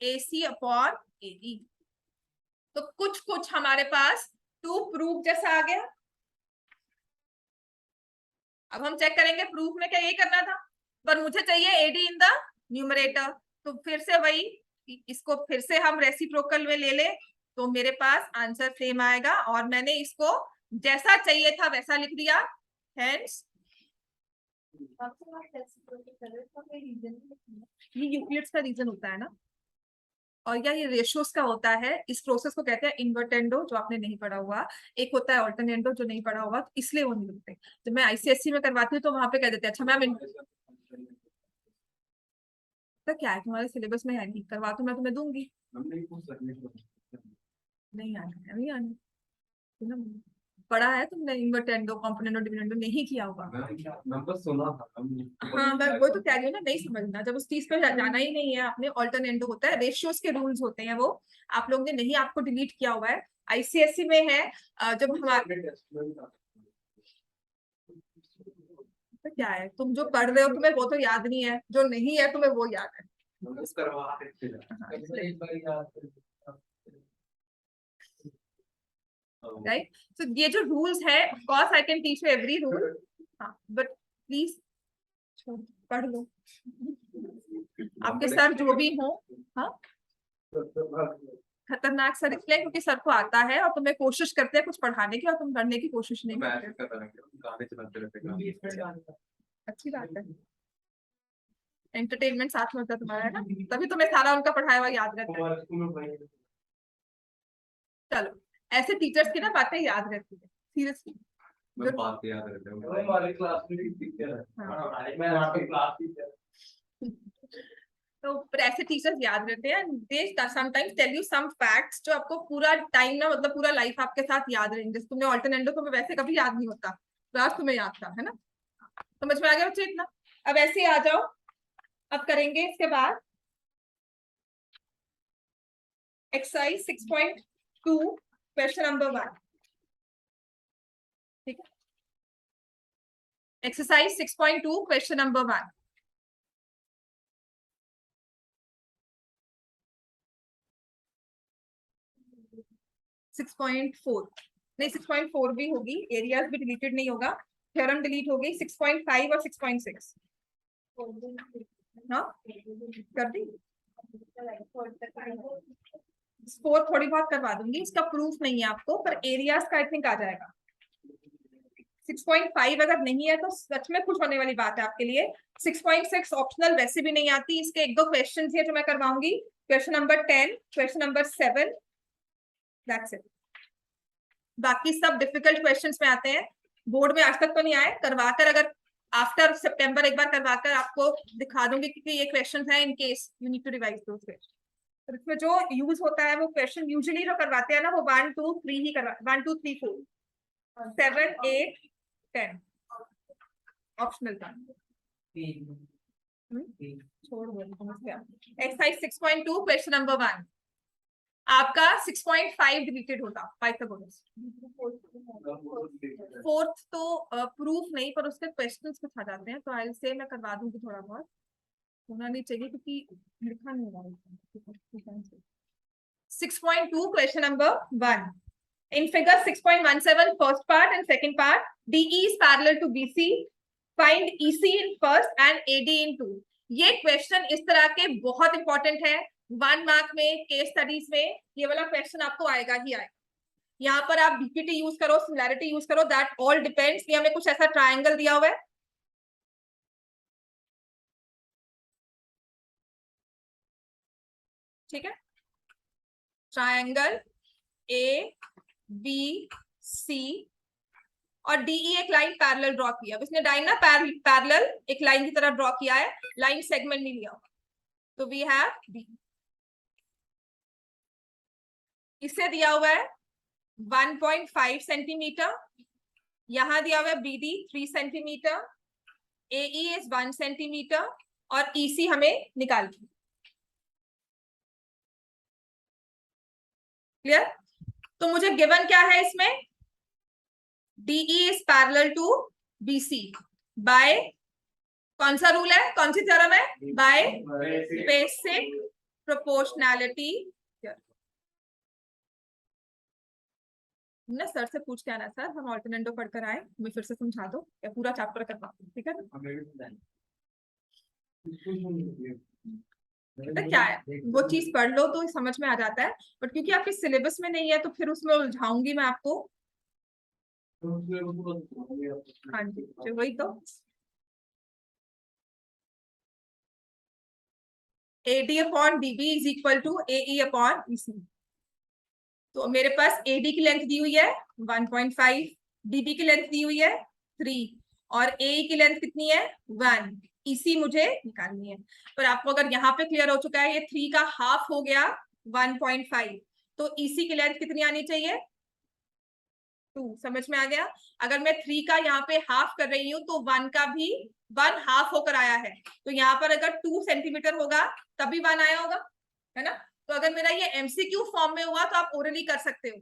[SPEAKER 1] AC upon AD. तो कुछ कुछ हमारे पास टू प्रूफ जैसा आ गया। अब हम चेक करेंगे प्रूफ में क्या यही करना था, पर मुझे चाहिए एडी इन द न्यूमरेटर, तो फिर से वही, इसको फिर से हम रेसिप्रोकल में ले ले तो मेरे पास आंसर सेम आएगा, और मैंने इसको जैसा चाहिए था वैसा लिख दिया। हेंस ये यूक्लिड्स का रीजन होता है ना, और या ये रेशियोस का होता है। इस प्रोसेस को कहते हैं इन्वर्टेंडो, जो आपने नहीं पढ़ा हुआ। एक होता है ऑल्टरनेंडो, जो नहीं पढ़ा हुआ, तो इसलिए वो नहीं लिखते। जब मैं आईसीएससी में करवाती हूँ तो वहां पे कह देते हैं अच्छा मैम तो क्या है तुम्हारे सिलेबस में है नहीं, करवा तो मैं तुम्हें दूंगी। नहीं आना, नहीं आना, तुमने पढ़ा है, तुमने इन्वर्टेंडो कॉम्पोनेंडो डिविडेंडो नहीं किया होगा।
[SPEAKER 2] नंबर सुना था।
[SPEAKER 1] हाँ मैं वो तो कह रही हूँ ना, नहीं समझना, जब उस चीज पे जाना ही नहीं है आपने। ऑल्टरनेंडो होता है, रेशियोस के रूल्स होते हैं वो, आप लोग ने नहीं, आपको डिलीट किया हुआ है। आईसीएससी में है, जब हमारे तो क्या है, तुम जो पढ़ रहे हो तुम्हें वो तो याद नहीं है, जो नहीं है तुम्हें वो याद है। राइट, तो ये जो रूल्स है, of course I can teach you every rule, हाँ बट प्लीज पढ़ लो, आपके सर जो भी हो। हाँ खतरनाक सर इसलिए क्योंकि सर को आता है और तुम्हें कोशिश करते हैं कुछ पढ़ाने की, और तुम पढ़ने की कोशिश नहीं करते। अच्छी बात है, एंटरटेनमेंट साथ में होता है तुम्हारा, है ना, तभी तुम्हें सारा उनका पढ़ाया हुआ याद रहता है। चलो, ऐसे टीचर्स की ना बातें याद रहती है सीरियसली,
[SPEAKER 2] बात याद रहता है हमारे क्लास में टीचर है, मैं आपके क्लास टीचर।
[SPEAKER 1] तो ऐसे टीचर्स याद रहते हैं, they sometimes tell you some facts जो आपको पूरा टाइम ना, मतलब पूरा लाइफ आपके साथ याद रहेंगे। जैसे तुमने ऑल्टरनेंडो, तुम्हें वैसे कभी याद नहीं होता, क्लास तुम्हें याद था, है ना? समझ में आ गया बच्चे इतना? अब ऐसे ही आ जाओ, अब करेंगे इसके बाद एक्सरसाइज 6.2 क्वेश्चन नंबर 1। ठीक है, एक्सरसाइज 6.2 क्वेश्चन नंबर 1। 6.4 नहीं, 6.4 भी होगी, एरियाज भी डिलीटेड नहीं होगा, थ्योरम डिलीट होगी। 6.5 और 6.6 हाँ कर दी। 4 थोड़ी बहुत करवा दूंगी, इसका प्रूफ नहीं है आपको, पर एरियाज का आई थिंक आ जाएगा। 6.5 अगर नहीं है तो सच में खुश होने वाली बात है आपके लिए। 6.6 ऑप्शनल वैसे भी नहीं आती, इसके एक दो क्वेश्चन है जो मैं करवाऊंगी। Question number 10, question number 7, that's it. बाकी सब डिफिकल्ट क्वेश्चंस में आते हैं, बोर्ड में आज तक तो नहीं आए। करवाकर अगर आफ्टर सितंबर एक बार करवाकर आपको दिखा दूंगी क्योंकि ये क्वेश्चन है in case you need to revise those question. तो इसमें जो यूज होता है वो क्वेश्चन यूजुअली जो करवाते हैं ना वो 1 2 3 ही करवा 1 2 3 4 7 8 10 ऑप्शनल का छोड़ दो। एक्सरसाइज 6.2 क्वेश्चन नंबर 1 आपका 6.5 डिलीटेड होगा पाइथागोरस। फोर्थ तो प्रूफ नहीं, पर उसके क्वेश्चंस कुछ आ जाते हैं, तो आई से मैं करवा दूंगी, थोड़ा बहुत होना नहीं चाहिए क्योंकि लिखा नहीं होगा। 6.2 question number 1 in figure 6.17 first part and second part DE is parallel to BC, find EC in first and AD in 2। ये क्वेश्चन इस तरह के बहुत इंपॉर्टेंट है, 1 मार्क में केस स्टडीज में ये वाला क्वेश्चन आपको आएगा ही आएगा। यहाँ पर आप BPT यूज करो, सिमिलैरिटी यूज करो, दैट ऑल डिपेंड्स। ये हमें कुछ ऐसा ट्रायंगल दिया हुआ है, ठीक है, ट्रायंगल ABC और DE एक लाइन पैरेलल ड्रॉ किया। अब इसने लाइन ना पैरेलल एक लाइन की तरह ड्रॉ किया है, लाइन सेगमेंट नहीं लिया, तो वी हैव D। इसे दिया हुआ है 1.5 सेंटीमीटर, यहां दिया हुआ है BD 3 centimetre, AE is 1 centimetre और EC हमें निकालनी। क्लियर? तो मुझे गिवन क्या है इसमें, DE is parallel to BC by कौन सा रूल है, कौन सी थ्योरम है, बाय बेसिक प्रोपोर्शनैलिटी। ना सर से पूछ के आना, सर हम ऑल्टरनेटो पढ़कर आए, मैं फिर से समझा दो या पूरा चैप्टर करवा दो, ठीक है। तो क्या है वो चीज पढ़ लो तो समझ में आ जाता है, बट क्योंकि आपके सिलेबस में नहीं है तो फिर उसमें उलझाऊंगी मैं आपको। हाँ जी, वही तो AD upon DB is equal to AE upon EC। तो मेरे पास AD की लेंथ दी हुई है 1.5, DB की लेंथ दी हुई है 3 और AE की लेंथ कितनी है 1, EC मुझे निकालनी है। पर आपको अगर यहाँ पे क्लियर हो चुका है, ये 3 का हाफ हो गया 1.5, तो EC की लेंथ कितनी आनी चाहिए 2। समझ में आ गया? अगर मैं 3 का यहाँ पे हाफ कर रही हूँ तो 1 का भी 1 हाफ होकर आया है, तो यहाँ पर अगर 2 सेंटीमीटर होगा तभी 1 आया होगा, है ना। तो अगर मेरा ये MCQ फॉर्म में हुआ तो आप ओरली कर सकते हो।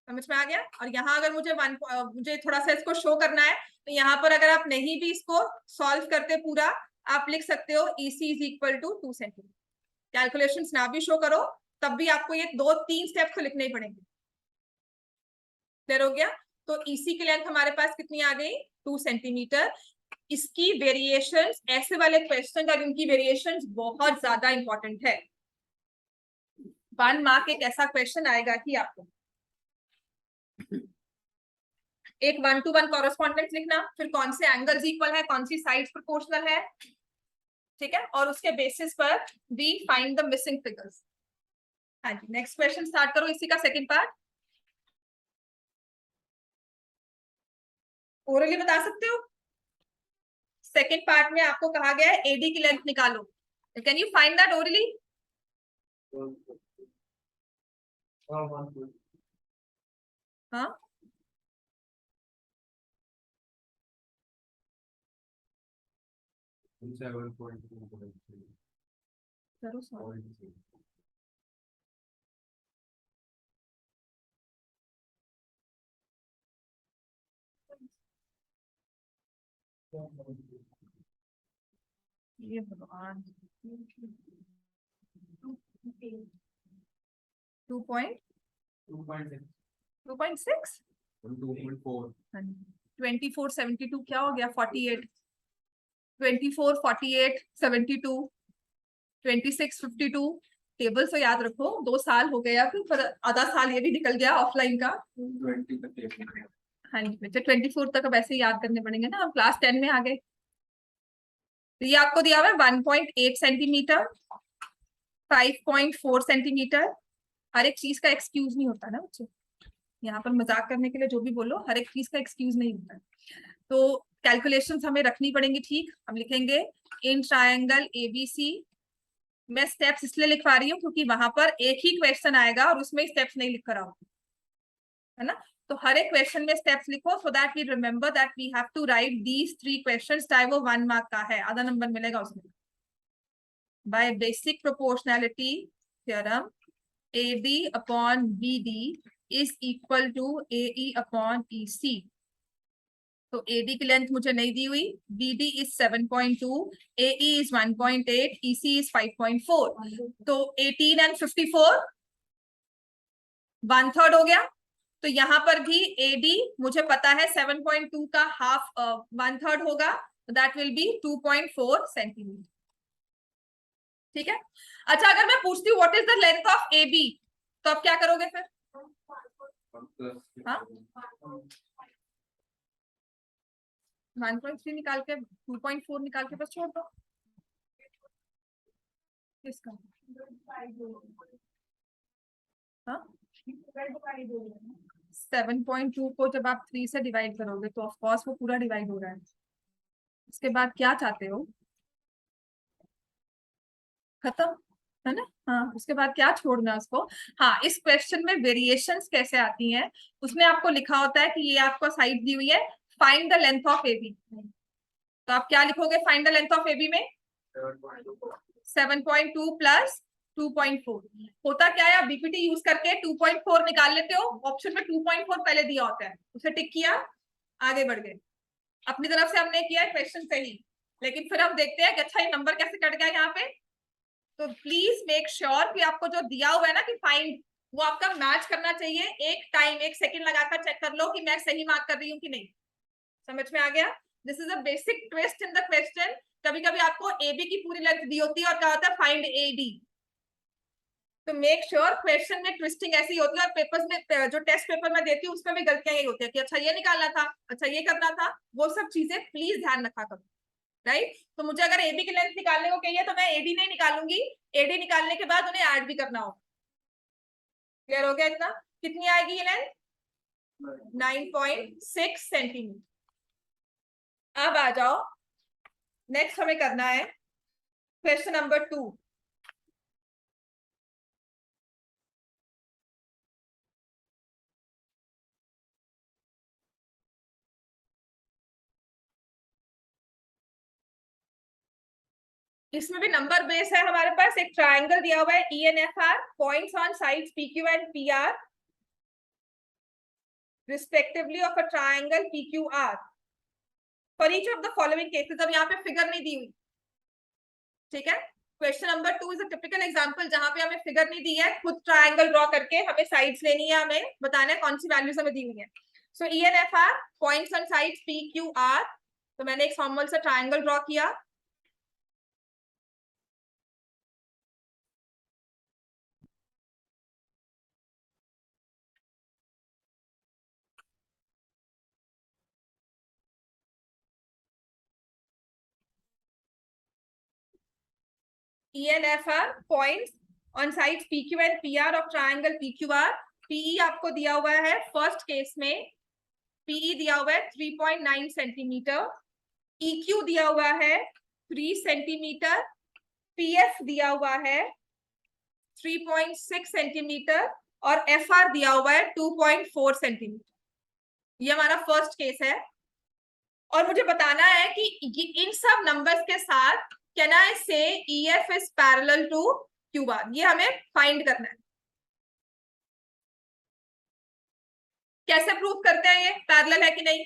[SPEAKER 1] समझ में आ गया? और यहाँ अगर मुझे थोड़ा सा इसको शो करना है तो यहाँ पर अगर आप नहीं भी इसको सॉल्व करते पूरा, आप लिख सकते हो EC is equal to 2 centimetre. Calculations ना भी शो करो तब भी आपको ये 2-3 स्टेप्स तो लिखने ही पड़ेंगे। क्लियर हो गया? तो EC की लेंथ हमारे पास कितनी आ गई 2 सेंटीमीटर। इसकी वेरिएशंस, ऐसे वाले क्वेश्चन का जिनकी वेरिएशंस बहुत ज्यादा इंपॉर्टेंट है, 1 मार्क एक ऐसा क्वेश्चन आएगा कि आपको एक 1-to-1 कॉरेस्पॉन्डेंस लिखना, फिर कौन से एंगल्स इक्वल है, कौन सी साइड्स प्रोपोर्शनल है, ठीक है, और उसके बेसिस पर we find the missing figures. हाँ जी, नेक्स्ट क्वेश्चन स्टार्ट करो, इसी का सेकंड पार्ट। ओरली बता सकते हो? सेकंड पार्ट में आपको कहा गया है AD की लेंथ निकालो, can you find that orally? हाँ करो सॉल्व। ये भगवान 2 पॉइंट 2.6
[SPEAKER 2] 2.4
[SPEAKER 1] 24 72 क्या हो गया 48 24 48 72 26 52 टेबल तो याद रखो 2 साल हो गया फिर आधा साल ये भी निकल गया ऑफलाइन का
[SPEAKER 2] 20 तक देखना।
[SPEAKER 1] हाँ जी बच्चे 24 तक अब ऐसे याद करने पड़ेंगे ना, हम क्लास 10 में आ गए। तो ये आपको दिया हुआ है 1.8 सेंटीमीटर 5.4 सेंटीमीटर। हर एक चीज का एक्सक्यूज नहीं होता ना बच्चे, यहाँ पर मजाक करने के लिए जो भी बोलो हर एक चीज का एक्सक्यूज नहीं होता। तो कैलकुलेशंस हमें रखनी पड़ेंगी। ठीक, हम लिखेंगे इन ट्रायंगल एबीसी। मैं स्टेप्स इसलिए लिखवा रही हूँ क्योंकि वहां पर एक ही क्वेश्चन आएगा और उसमें स्टेप्स नहीं लिख कर आओ, है ना। तो हर एक क्वेश्चन में स्टेप्स लिखो so that we remember that we have to write these 3 questions, चाहे वो 1 मार्क का है, आधा नंबर मिलेगा उसमें। By basic proportionality theorem AB upon BD is equal to AE upon EC। तो AD की लेंथ मुझे नहीं दी हुई, BD is 7.2, AE is 1.8, EC is 5.4। तो 18 and 54 1/3 हो गया। तो यहाँ पर भी AD मुझे पता है 7.2 का हाफ 1/3 होगा, दैट विल बी 2.4 सेंटीमीटर। ठीक है। अच्छा, अगर मैं पूछती हूँ what is the length of AB तो आप क्या करोगे फिर? हाँ 1.3 निकाल के 2.4 निकाल के बस छोड़ दो। किसका? हाँ 7.2 को जब आप 3 से डिवाइड करोगे तो ऑफ कोर्स वो पूरा डिवाइड हो रहा है। इसके बाद क्या चाहते हो? खत्म, है ना। हाँ, उसके बाद क्या छोड़ना है उसको। हाँ, इस क्वेश्चन में वेरिएशंस कैसे आती हैं उसमें आपको लिखा होता है कि ये आपको साइड दी हुई है, find the length of AB। तो आप क्या लिखोगे find the length of AB में? 7.2 प्लस 2.4 होता क्या है, आप बीपीटी यूज करके 2.4 निकाल लेते हो। ऑप्शन में 2.4 पहले दिया होता है, उसे टिक किया, आगे बढ़ गए। अपनी तरफ से हमने किया क्वेश्चन सही, लेकिन फिर हम देखते हैं कि अच्छा ये नंबर कैसे कट गया यहाँ पे। तो प्लीज मेक श्योर कि आपको जो दिया हुआ है ना कि फाइंड, वो आपका मैच करना चाहिए। एक टाइम 1 सेकंड लगाकर चेक कर लो कि मैं सही मार्क कर रही हूँ कि नहीं। समझ में आ गया? This is a basic twist in the question. कभी कभी आपको AB की पूरी लेंथ दी होती है और क्या होता है फाइंड AD। तो मेक श्योर क्वेश्चन में ट्विस्टिंग ऐसी होती है, और पेपर्स में जो टेस्ट पेपर में देती हूँ उसमें भी गलतियां यही होती है कि अच्छा ये निकालना था, अच्छा ये करना था। वो सब चीजें प्लीज ध्यान रखा करो, राइट। तो मुझे अगर AB की लेंथ निकालने को कहिए तो मैं AD नहीं निकालूंगी, AD निकालने के बाद उन्हें ऐड भी करना होगा। क्लियर हो गया इतना? कितनी आएगी ये लेंथ? 9.6 सेंटीमीटर। अब आ जाओ, नेक्स्ट हमें करना है क्वेश्चन नंबर 2। इसमें भी नंबर बेस है हमारे पास। एक ट्रायंगल दिया हुआ है ENFR, points on sides PQ and PR respectively of a triangle PQR for each of the following cases. अब यहाँ पे फिगर नहीं दी हुई, ठीक है। Question number 2 is a typical example जहां पे हमें फिगर नहीं दी है, खुद ट्रायंगल ड्रॉ करके हमें साइड्स लेनी है, हमें बताना है कौन सी वैल्यूज हमें दी हुई है। सो ENFR points on sides PQR। तो मैंने एक फॉर्मल सा ट्रायंगल ड्रॉ किया। ENFR points on sides PQ and PR of triangle PQR। PE आपको दिया हुआ है फर्स्ट केस में, PE दिया हुआ है 3.9 सेंटीमीटर, EQ दिया हुआ है 3 सेंटीमीटर, PF दिया हुआ है 3.6 सेंटीमीटर और FR दिया हुआ है 2.4 सेंटीमीटर। ये हमारा फर्स्ट केस है और मुझे बताना है कि इन सब नंबर्स के साथ can I say EF is parallel to QR। ये हमें फाइंड करना है। कैसे प्रूव करते हैं ये पैरेलल है कि नहीं?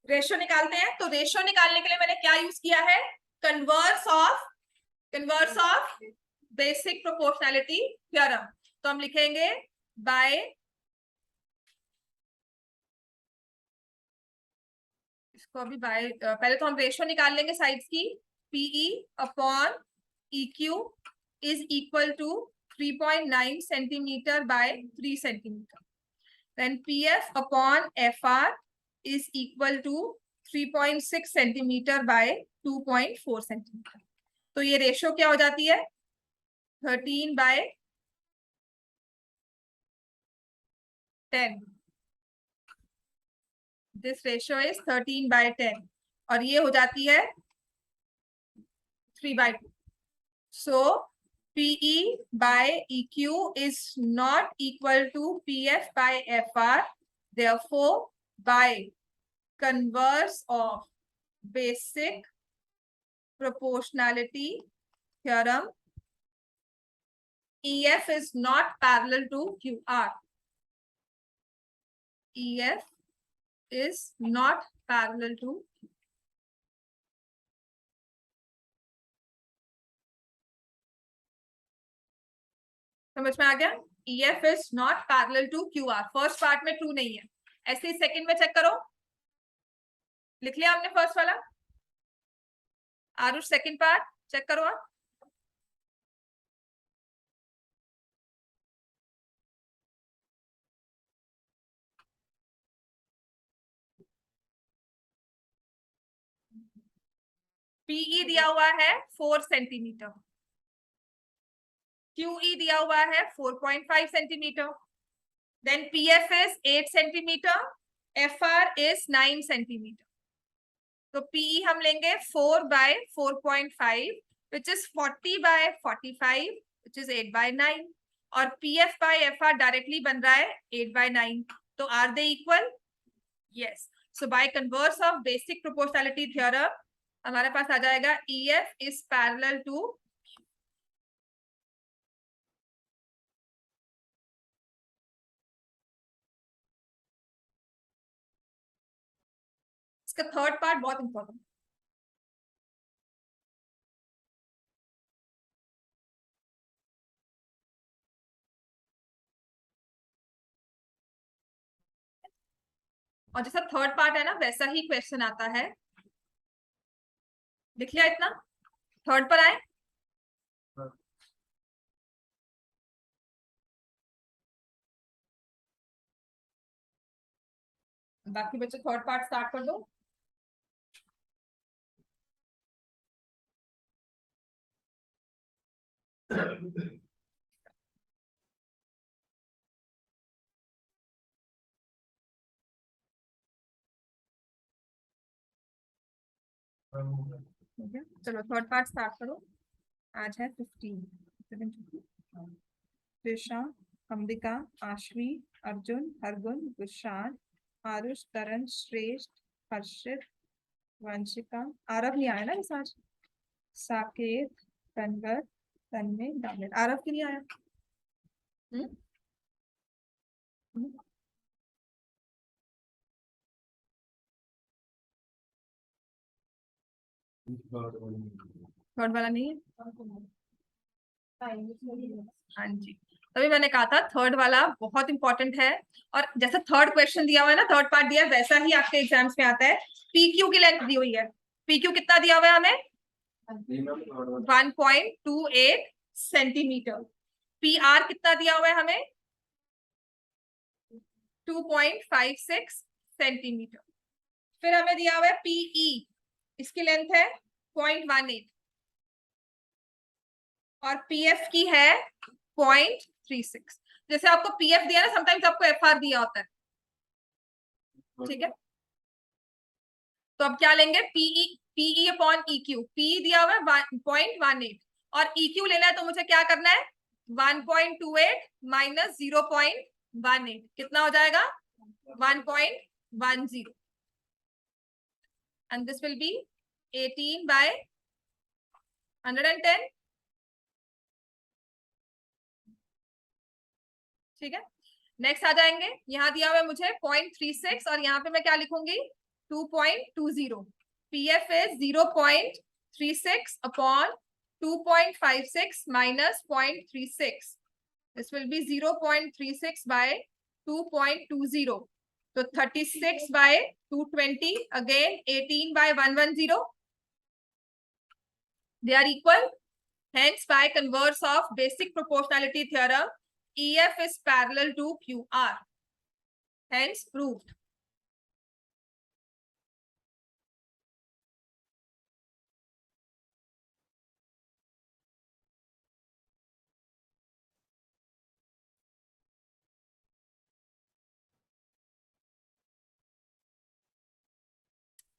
[SPEAKER 1] रेशियो निकालते हैं। तो रेशियो निकालने के लिए मैंने क्या यूज किया है? Converse of basic proportionality theorem. तो हम लिखेंगे बाय, इसको अभी बाय, पहले तो हम रेशियो निकाल लेंगे साइड्स की। PE upon EQ is equal to 3.9 centimetre by 3 centimetre. Then PF upon FR is equal to 3.6 centimetre by 2.4 centimetre. तो ये रेशियो क्या हो जाती है? 13/10। दिस रेशियो इज 13/10 और ये हो जाती है 3/2। So PE by EQ is not equal to PF by FR. Therefore, by converse of basic proportionality theorem, EF is not parallel to QR. EF is not parallel to समझ में आ गया? EF is not parallel to QR. First part में ट्रू नहीं है, ऐसे ही सेकंड में चेक करो। लिख लिया हमने फर्स्ट वाला? आरुष सेकंड पार्ट चेक करो आप। PE दिया हुआ है 4 सेंटीमीटर, QE दिया हुआ है 4.5 centimetre, then PF is 8 centimetre, FR is 9 centimetre. तो PE हम लेंगे 4/4.5 विच इज 40/45 विच इज 8/9 और PF by FR डायरेक्टली बन रहा है 8/9। तो are they equal? Yes. So by converse of basic proportionality theorem हमारे पास आ जाएगा EF इज पैरेलल टू, इसका थर्ड पार्ट बहुत इंपॉर्टेंट। और जैसा थर्ड पार्ट है ना वैसा ही क्वेश्चन आता है। लिख लिया इतना? थर्ड पर आए। बाकी बच्चे थर्ड पार्ट स्टार्ट कर दो। चलो थर्ड पार्ट स्टार्ट करो। आज है 15। त्रिशा, अंबिका, आश्वी, अर्जुन, हरगुन, गुशान, आरुष, तरण, श्रेष्ठ, हर्षित, वंशिका, आरव नहीं आया ना इस आज, साकेत, तनवर, तन्मय, दामिर। आरव क्यों नहीं आया? थर्ड वाला नहीं है? हाँ जी, तभी मैंने कहा था थर्ड वाला बहुत इंपॉर्टेंट है। और जैसे थर्ड क्वेश्चन दिया हुआ है ना, थर्ड पार्ट दिया है, वैसा ही आपके एग्जाम्स में आता है। PQ की लेंथ दी हुई है, PQ कितना दिया हुआ है हमें? 1.28 सेंटीमीटर। PR कितना दिया हुआ है हमें? 2.56 सेंटीमीटर। फिर हमें दिया हुआ है PE, इसकी लेंथ है 0.18 और PF की है 0.36। जैसे आपको PF दिया ना, समटाइम्स आपको FR दिया होता है, ठीक है? तो अब क्या लेंगे? PE upon EQ। PE दिया हुआ है 0.18 और EQ लेना है, तो मुझे क्या करना है? 1.28 माइनस 0.18 कितना हो जाएगा? 1.10 and this will be 18/110। ठीक है, नेक्स्ट आ जाएंगे। यहाँ दिया हुआ है मुझे 0.36 और यहाँ पे मैं क्या लिखूंगी? 2.20। PF is 0.36 upon 2.56 minus 0.36 This will be 0.36 by 2.20. So 36 by 220, again 18 by 110. They are equal. Hence, by converse of basic proportionality theorem, EF is parallel to QR. Hence, proved.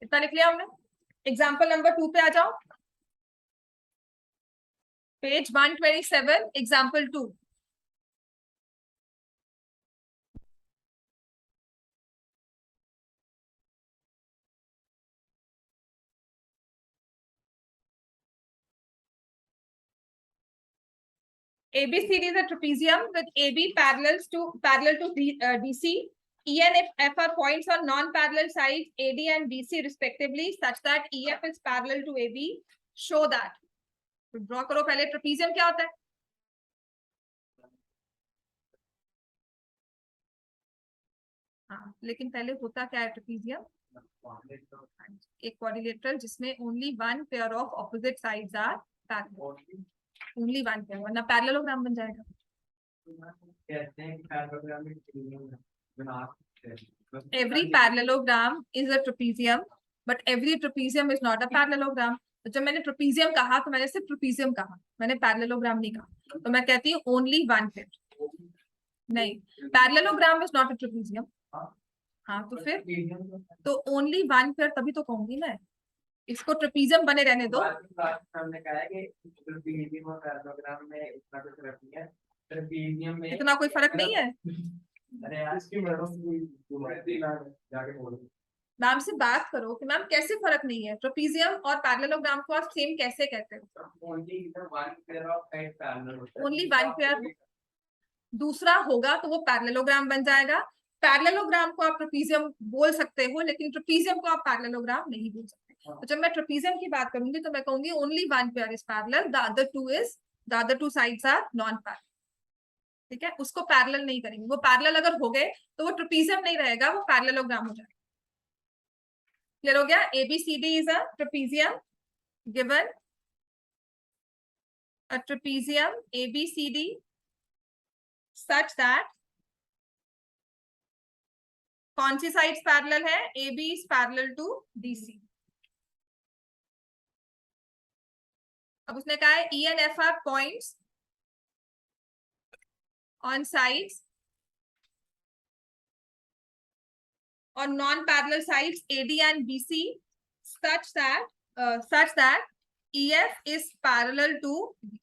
[SPEAKER 1] इतना लिख लिया हमने. एग्जाम्पल नंबर 2 पे आ जाओ. Page 127, example 2. ABCD is a trapezium with AB parallel to DC. E and F are points on non-parallel sides AD and BC respectively, such that EF is parallel to AB. Show that. तो ड्रॉ करो पहले. ट्रेपीजियम क्या होता है? हाँ, लेकिन पहले होता क्या है ट्रेपीजियम? एक क्वाड्रिलेटरल जिसमें only one pair of opposite sides are parallel. Only one pair, वरना पैरेललोग्राम बन जाएगा. Every parallelogram is a trapezium, but every trapezium is not a parallelogram. तो जब मैंने ट्रेपीजियम कहा तो मैंने सिर्फ ट्रेपीजियम कहा, मैंने पैरेललोग्राम नहीं कहा. तो मैं कहती हूँ ओनली वन पेयर. नहीं, parallelogram is not a trapezium. हाँ, तो फिर तो ओनली वन पेयर तभी तो कहूंगी मैं. इसको ट्रेपीजियम बने रहने दो.
[SPEAKER 2] हमने कहा है कि ट्रेपीजियम और पैरेललोग्राम में इतना कुछ फर्क नहीं है. ट्रेपीजियम में
[SPEAKER 1] इतना कोई फर्क नहीं है.
[SPEAKER 2] अरे यार, इसकी मैडम जाके बोलो.
[SPEAKER 1] मैम से बात करो कि मैम कैसे फर्क नहीं है. ट्रेपीजियम और पैरेललोग्राम को आप सेम कैसे कहते हो? Only one pair. दूसरा होगा तो वो पैरेललोग्राम बन जाएगा. पैरेललोग्राम को आप ट्रेपीजियम बोल सकते हो, लेकिन ट्रेपीजियम को आप पैरेललोग्राम नहीं बोल सकते. तो जब मैं ट्रेपीजियम की बात करूंगी तो मैं कहूंगी only one pair is parallel, the other two sides are non parallel. ठीक है, उसको पैरेलल नहीं करेंगे. वो पैरेलल अगर हो गए तो वो ट्रेपीजियम नहीं रहेगा, वो पैरेललोग्राम हो जाएगा. क्लियर हो गया? ABCD is a trapezium. Given a trapezium ABCD such that कौन सी साइड्स पैरेलल है? AB is parallel to DC. अब उसने कहा है E and F are points on sides or non-parallel sides AD and BC such that EF is parallel to BC.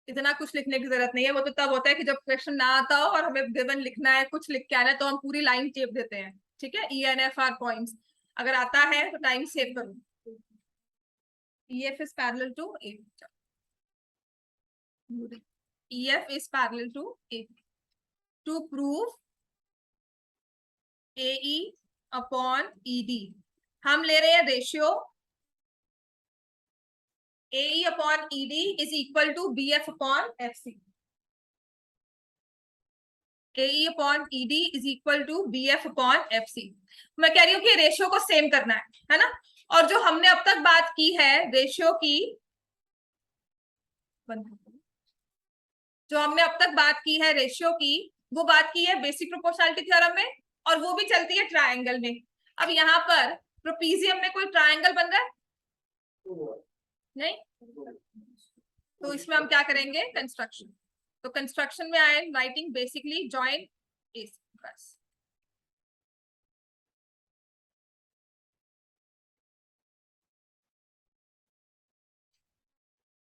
[SPEAKER 1] इतना कुछ लिखने की जरूरत नहीं है. वो तो तब होता है कि जब क्वेश्चन ना आता हो और हमें गिवन लिखना है, कुछ लिख के आना है, तो हम पूरी लाइन टेप देते हैं. ठीक है, E and F are points. अगर आता है तो टाइम सेव करो. EF is parallel to AB. EF is parallel to AB. To prove AE upon ED, हम ले रहे हैं ratio AE upon ED is equal to BF upon FC. AE upon ED is equal to BF upon FC. मैं कह रही हूँ कि रेशियो को सेम करना है ना. और जो हमने अब तक बात की है रेशियो की, जो हमने अब तक बात की है रेशियो की, वो बात की है बेसिक प्रोपोर्शनैलिटी थ्योरम में, और वो भी चलती है ट्रायंगल में. अब यहाँ पर ट्रेपीजियम में कोई ट्रायंगल बन रहा है? नहीं. तो इसमें हम क्या करेंगे? कंस्ट्रक्शन. तो कंस्ट्रक्शन में I am writing basically join AC बस.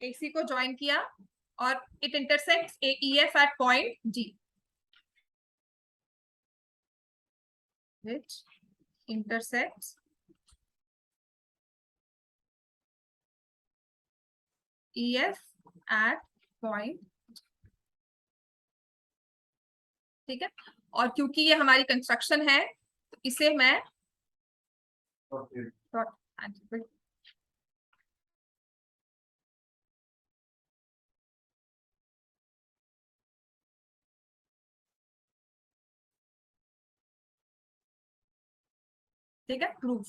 [SPEAKER 1] AC को ज्वाइन किया और it intersects EF at point G, which intersects EF at point. ठीक है, और क्योंकि ये हमारी कंस्ट्रक्शन है तो इसे मैं हाँ जी बिल्कुल। ठीक है, प्रूफ।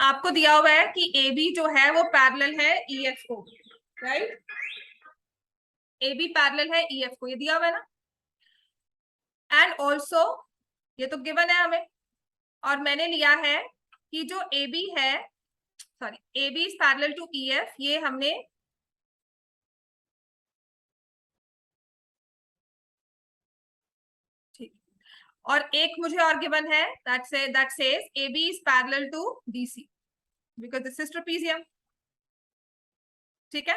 [SPEAKER 1] आपको दिया हुआ है कि ए बी जो है वो पैरेलल है ई एफ को, राइट? ए बी पैरेलल है ई एफ को, ये दिया हुआ है ना। एंड ऑल्सो ये तो गिवन है हमें, और मैंने लिया है कि जो ए बी है, sorry, A B is parallel to E F, ये हमने ठीक। और एक मुझे और गिवन है that says AB is parallel to DC because this is trapezium। ठीक है,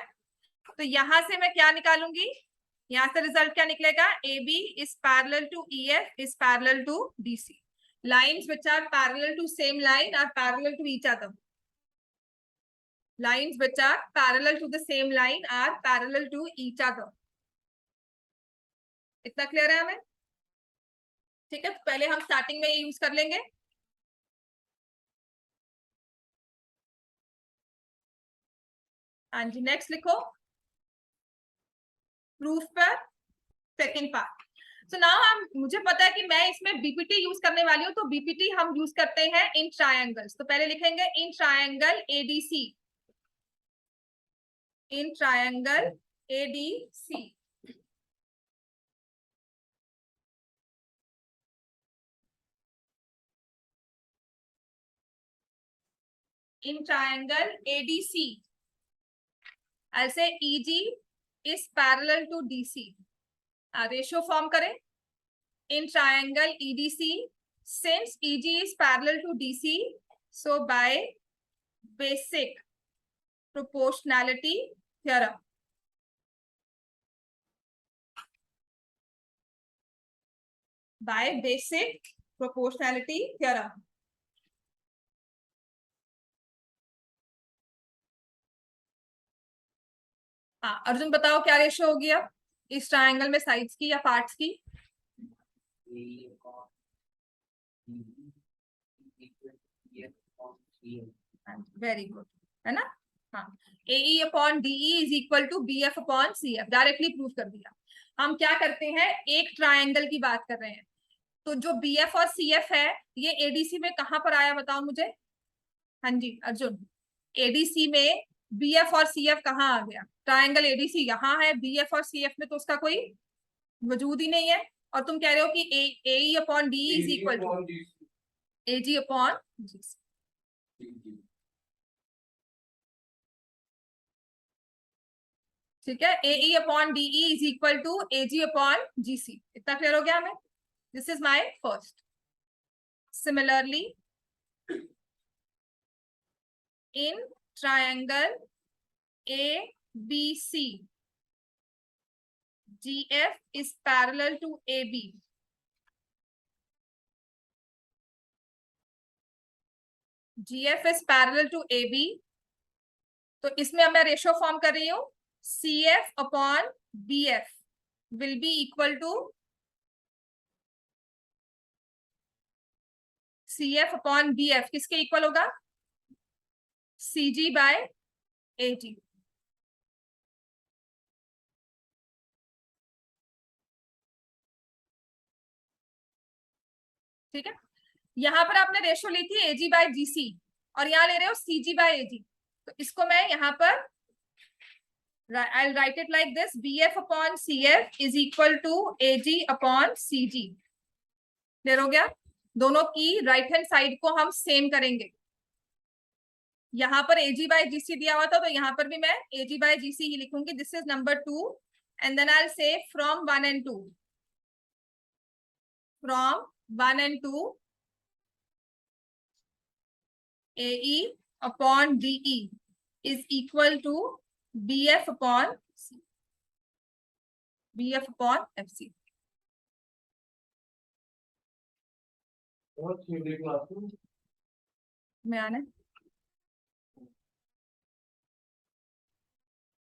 [SPEAKER 1] तो यहां से मैं क्या निकालूंगी, यहां से रिजल्ट क्या निकलेगा, AB is parallel to EF is parallel to DC। Lines which are parallel to same line are parallel to each other। Lines which are parallel to the same line are parallel to each other। इतना क्लियर है हमें? ठीक है, तो पहले हम स्टार्टिंग में ये यूज कर लेंगे। हाँ जी, नेक्स्ट लिखो प्रूफ पर सेकेंड पार्ट। सो नाउ हम, मुझे पता है कि मैं इसमें बीपीटी यूज करने वाली हूँ, तो बीपीटी हम यूज करते हैं इन ट्रायंगल्स। तो पहले लिखेंगे in triangle ADC, in triangle ADC. In triangle ADC ऐसे EG is parallel to DC, ratio form करें in triangle EDC, since EG is parallel to DC, so by basic proportionality theorem, by basic proportionality theorem। हाँ अर्जुन बताओ क्या रेशियो होगी अब इस ट्रायंगल में साइड्स की या पार्ट्स की? वेरी गुड, है ना। हाँ, AE upon DE is equal to BF upon CF, directly prove कर दिया। हम क्या करते हैं, एक ट्रायंगल की बात कर रहे हैं, तो जो BF और CF है ये ADC में कहां पर आया बताओ मुझे। हाँ जी अर्जुन, ADC में BF और CF कहाँ आ गया? ट्रायंगल ADC यहाँ है, BF और CF में तो उसका कोई वजूद ही नहीं है। और तुम कह रहे हो कि AE upon DE is equal to AG upon GC। ठीक है, AE upon DE is equal to AG upon GC। इतना क्लियर हो गया हमें? This is my first. Similarly in triangle ABC, GF is parallel to AB। GF is parallel to AB, तो इसमें अब मैं रेशियो फॉर्म कर रही हूँ, CF upon BF will be equal to CF upon BF, किसके इक्वल होगा? CG by AG। ठीक है, यहां पर आपने रेशियो ली थी AG बाय GC, और यहाँ ले रहे हो CG बाय AG, तो इसको मैं यहाँ पर I'll write it like this, BF upon CF is equal to AG upon CG। Clear हो गया? दोनों की राइट हैंड साइड को हम सेम करेंगे। यहाँ पर AG बाय GC दिया हुआ था, तो यहाँ पर भी मैं AG बाय GC ही लिखूंगी। This is number 2 and then I'll say from 1 and 2, from 1 and 2 AE upon DE is equal to BF upon C, BF upon FC। में आना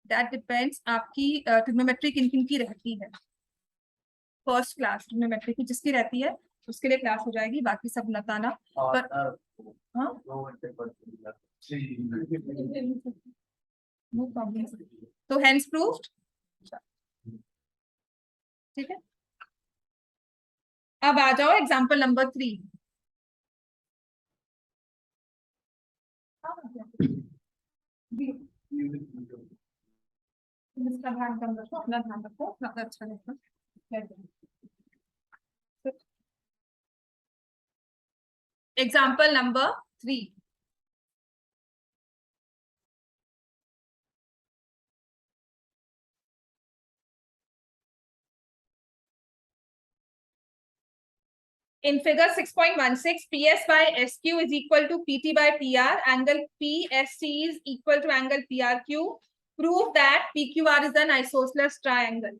[SPEAKER 1] दैट डिपेंड्स, आपकी ट्रिग्नोमेट्री किन किन की रहती है। फर्स्ट क्लास ट्रिग्नोमेट्री की जिसकी रहती है उसके लिए क्लास हो जाएगी, बाकी सब बताना। पर हाँ, नो प्रॉब्लम। तो हेंस प्रूव्ड, ठीक है। अब आ जाओ एग्जाम्पल नंबर 3। इसका ध्यान कम रखो, अपना ध्यान रखो, ज्यादा अच्छा रहेगा। Example number 3। In figure 6.16, PS by SQ is equal to PT by PR. Angle PST is equal to angle PRQ. Prove that PQR is an isosceles triangle.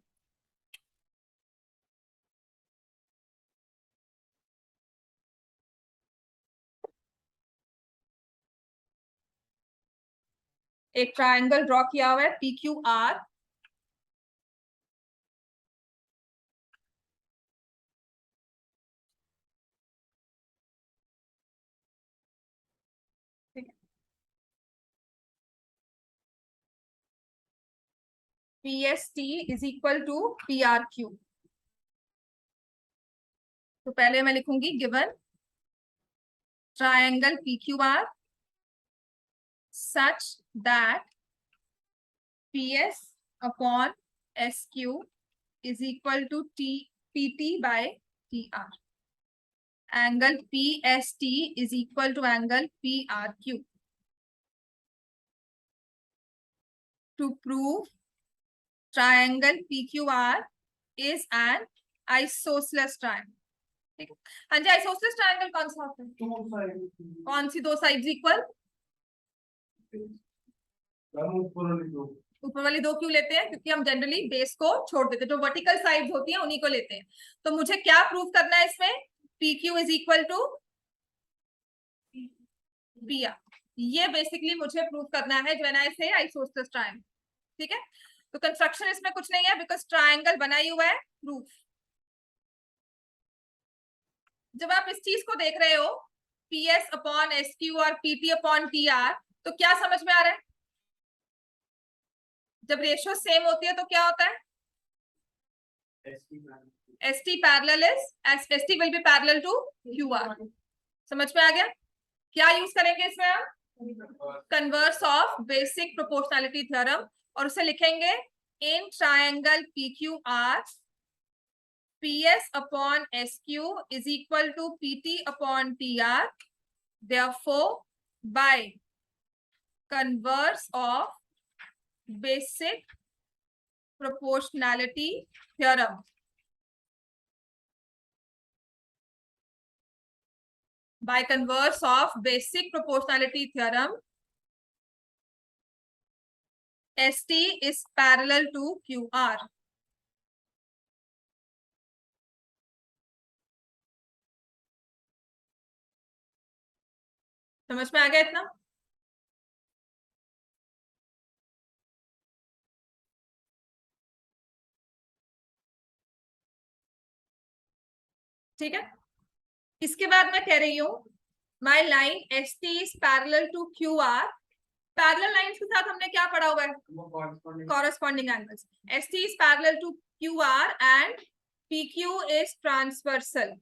[SPEAKER 1] एक ट्रायंगल ड्रॉ किया हुआ है PQR, PST is equal to PRQ. तो पहले मैं लिखूंगी given triangle PQR such that PS upon SQ is equal to PT by TR. Angle PST is equal to angle PRQ. To prove triangle PQR is an isosceles triangle. ठीक है हाँ जी, आइसोसेलेस ट्रायंगल कौन सा होता है? कौन सी दो साइड्स इक्वल? ऊपर वाली दो क्यों लेते हैं? क्योंकि हम जनरली बेस को छोड़ देते हैं, जो वर्टिकल साइड्स होती हैं उन्हीं को लेते हैं। तो मुझे क्या प्रूव करना है इसमें? PQ is equal to PR। ये बेसिकली मुझे प्रूव करना है व्हेन आई से आइसोसेलेस ट्रायंगल। ठीक है, तो कंस्ट्रक्शन इसमें कुछ नहीं है बिकॉज ट्रायंगल बना ही हुआ है। प्रूफ, जब आप इस चीज को देख रहे हो PS अपॉन SQ और PT अपॉन TR, तो क्या समझ में आ रहा है? जब रेशियो सेम होती है तो क्या होता है? ST parallel is ST will be parallel to QR। समझ में आ गया? क्या यूज करेंगे इसमें हम? Converse of basic proportionality theorem, और उसे लिखेंगे in triangle PQR PS upon SQ is equal to PT upon TR. Therefore, by converse of basic proportionality theorem, by converse of basic proportionality theorem, ST is parallel to QR. समझ में आ गया इतना? ठीक है, इसके बाद मैं कह रही हूं माई line ST is parallel to QR. Parallel lines के साथ हमने क्या पढ़ा हुआ है? Corresponding angles. ST is parallel to QR and PQ is transversal.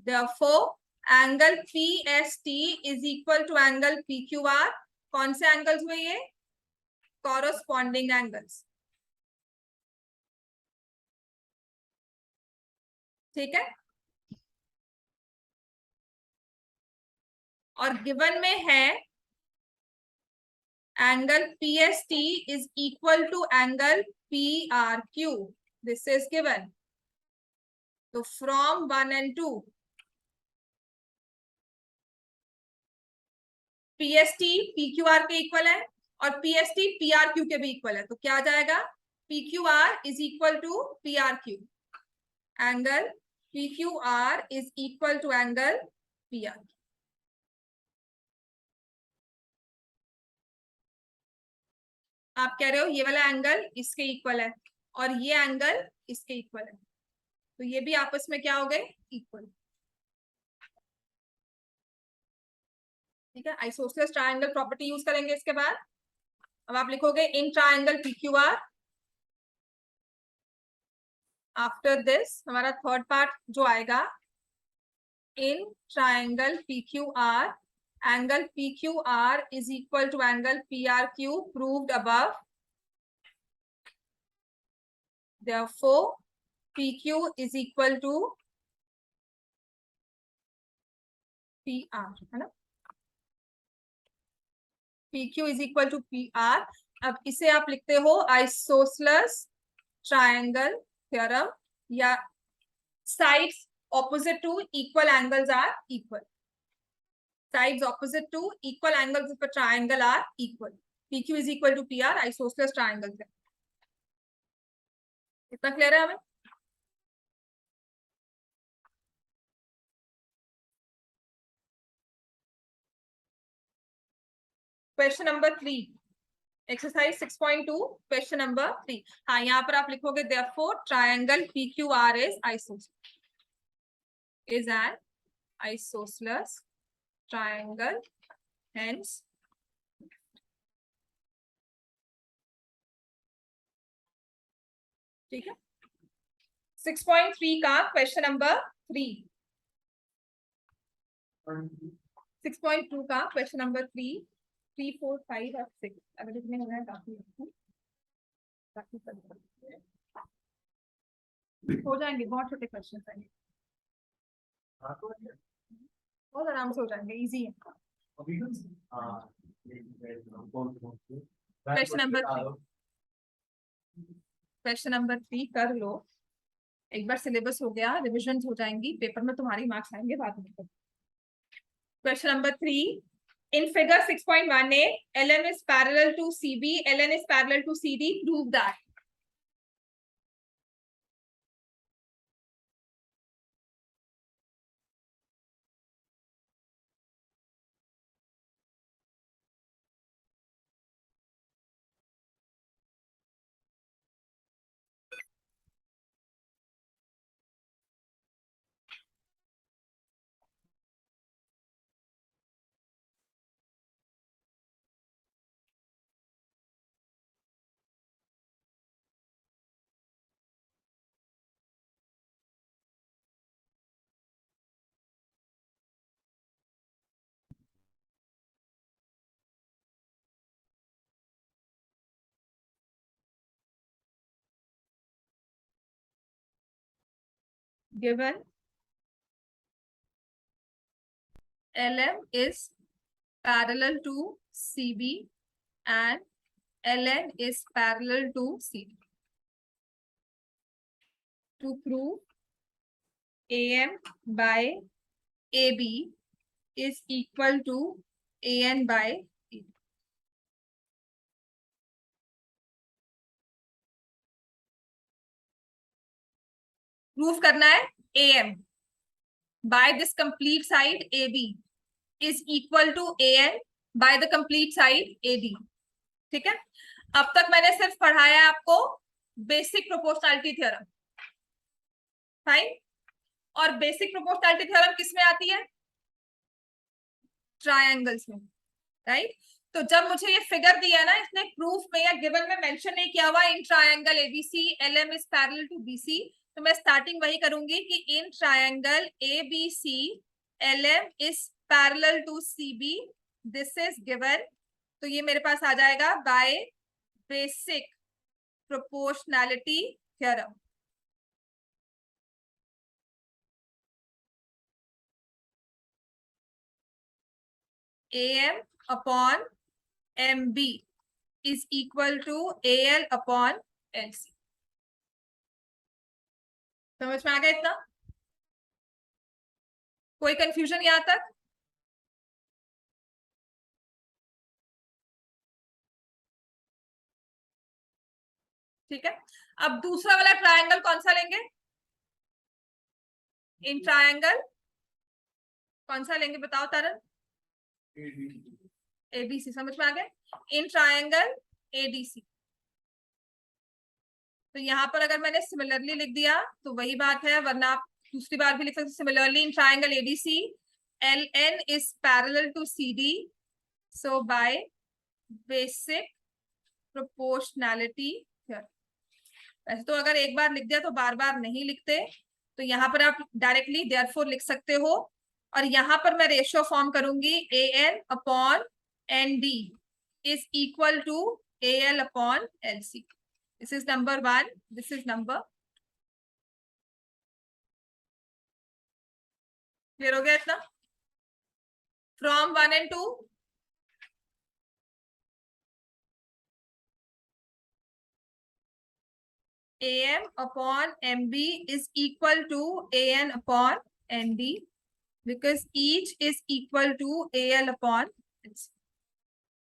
[SPEAKER 1] Therefore, angle PST is equal to angle PQR. कौन से एंगल्स हुए ये? Corresponding angles. ठीक है, और गिवन में है angle PST is equal to angle PRQ. This is given. तो from 1 and 2, PST PQR के इक्वल है और PST PRQ के भी इक्वल है, तो क्या आ जाएगा? PQR is equal to PRQ. Angle PQR is equal to angle PRQ. आप कह रहे हो ये वाला एंगल इसके इक्वल है, और ये एंगल इसके इक्वल है, तो ये भी आपस में क्या हो गए, इक्वल। ठीक है, आइसोसेलेस ट्रायंगल प्रॉपर्टी यूज करेंगे इसके बाद। अब आप लिखोगे in triangle PQR। After this हमारा थर्ड पार्ट जो आएगा, in triangle PQR, angle PQR is equal to angle PRQ proved above, therefore PQ is equal to PR, है ना, PQ is equal to PR। अब इसे आप लिखते हो आइसोसेलेस ट्रायंगल थ्योरम, या sides opposite to equal angles are equal, sides opposite to equal angles of a triangle are equal, PQ is equal to PR, isosceles triangle है। इतना क्लियर है हमें? Question number 3, exercise 6.2, question number 3। हाँ, यहाँ पर आप लिखोगे therefore triangle PQR is isosceles, is an isosceles triangle, hence ठीक है। 6.3 का क्वेश्चन नंबर 3, 6.2 का क्वेश्चन नंबर 3, 3, 4, 5 और 6 अगर जितने हो रहे हैं काफी हो जाएंगे, बहुत छोटे क्वेश्चन आएंगे, बहुत आराम से हो जाएंगे, इजी है। क्वेश्चन नंबर 3, क्वेश्चन नंबर 3 कर लो, एक बार सिलेबस हो गया, रिविजन हो जाएंगी, पेपर में तुम्हारी मार्क्स आएंगे बाद में। Question number 3, in figure 6.18 LM is parallel to CB, LN is parallel to CD, prove that। Given LM is parallel to CB and LN is parallel to CD, to prove AM by AB is equal to AN by AB। Proof करना है AM by this complete side AB is equal to AN by the complete side AD। ठीक है, अब तक मैंने सिर्फ पढ़ाया है आपको बेसिक प्रोपोर्शनैलिटी थ्योरम, फाइन। और बेसिक प्रोपोर्शनैलिटी थ्योरम किस में आती है, ट्रायंगल्स में, राइट। तो जब मुझे ये फिगर दिया ना, इसने प्रूफ में या गिवन में मेंशन नहीं किया हुआ in triangle ABC LM is parallel to BC, तो मैं स्टार्टिंग वही करूंगी कि in triangle ABC LM is parallel to CB, this is given. तो ये मेरे पास आ जाएगा by basic proportionality theorem. AM upon MB is equal to AL upon LC। समझ में आ गया इतना? कोई कंफ्यूजन यहां तक? ठीक है, अब दूसरा वाला ट्रायंगल कौन सा लेंगे, इन ट्रायंगल कौन सा लेंगे बताओ तरन? ABC, समझ में आ गया, इन ट्रायंगल ADC। तो यहाँ पर अगर मैंने सिमिलरली लिख दिया तो वही बात है, वरना आप दूसरी बार भी लिख सकते। Similarly in triangle ABC LN is parallel to CD, so by basic proportionality here। वैसे तो अगर एक बार लिख दिया तो बार बार नहीं लिखते, तो यहाँ पर आप डायरेक्टली देयरफॉर लिख सकते हो। और यहाँ पर मैं रेशियो फॉर्म करूंगी AN upon ND is equal to AL upon LC। This is number 1, this is number. Clear हो गया इतना? From 1 and 2 AM upon MB is equal to AN upon ND because each is equal to AL upon LC।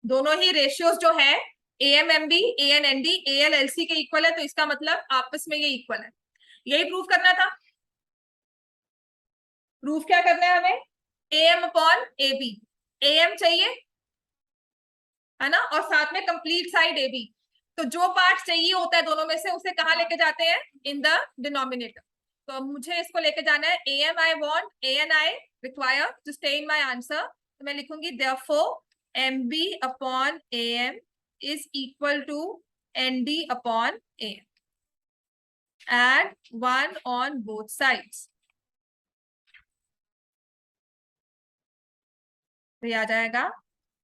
[SPEAKER 1] दोनों ही रेशियोज जो है AMMB ANND ALLC के इक्वल है, तो इसका मतलब आपस में ये इक्वल है। यही प्रूव करना था। प्रूफ क्या करना है हमें? AM upon AB। AM चाहिए है ना, और साथ में कंप्लीट साइड AB। तो जो पार्ट चाहिए होता है दोनों में से उसे कहाँ लेके जाते हैं? In the denominator. तो अब मुझे इसको लेके जाना है AM I want, AN I require to stay in my answer। तो मैं लिखूंगी therefore MB upon AM is equal to ND upon AM। Add 1 on both sides। तो ये आ जाएगा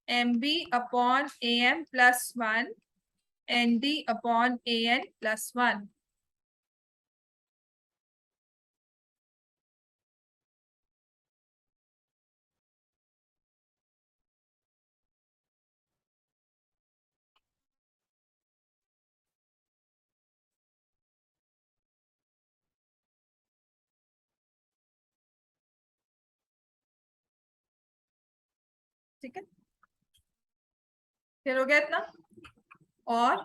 [SPEAKER 1] MB upon AM plus 1 ND upon AN plus 1। ठीक है, फिर हो गया इतना। और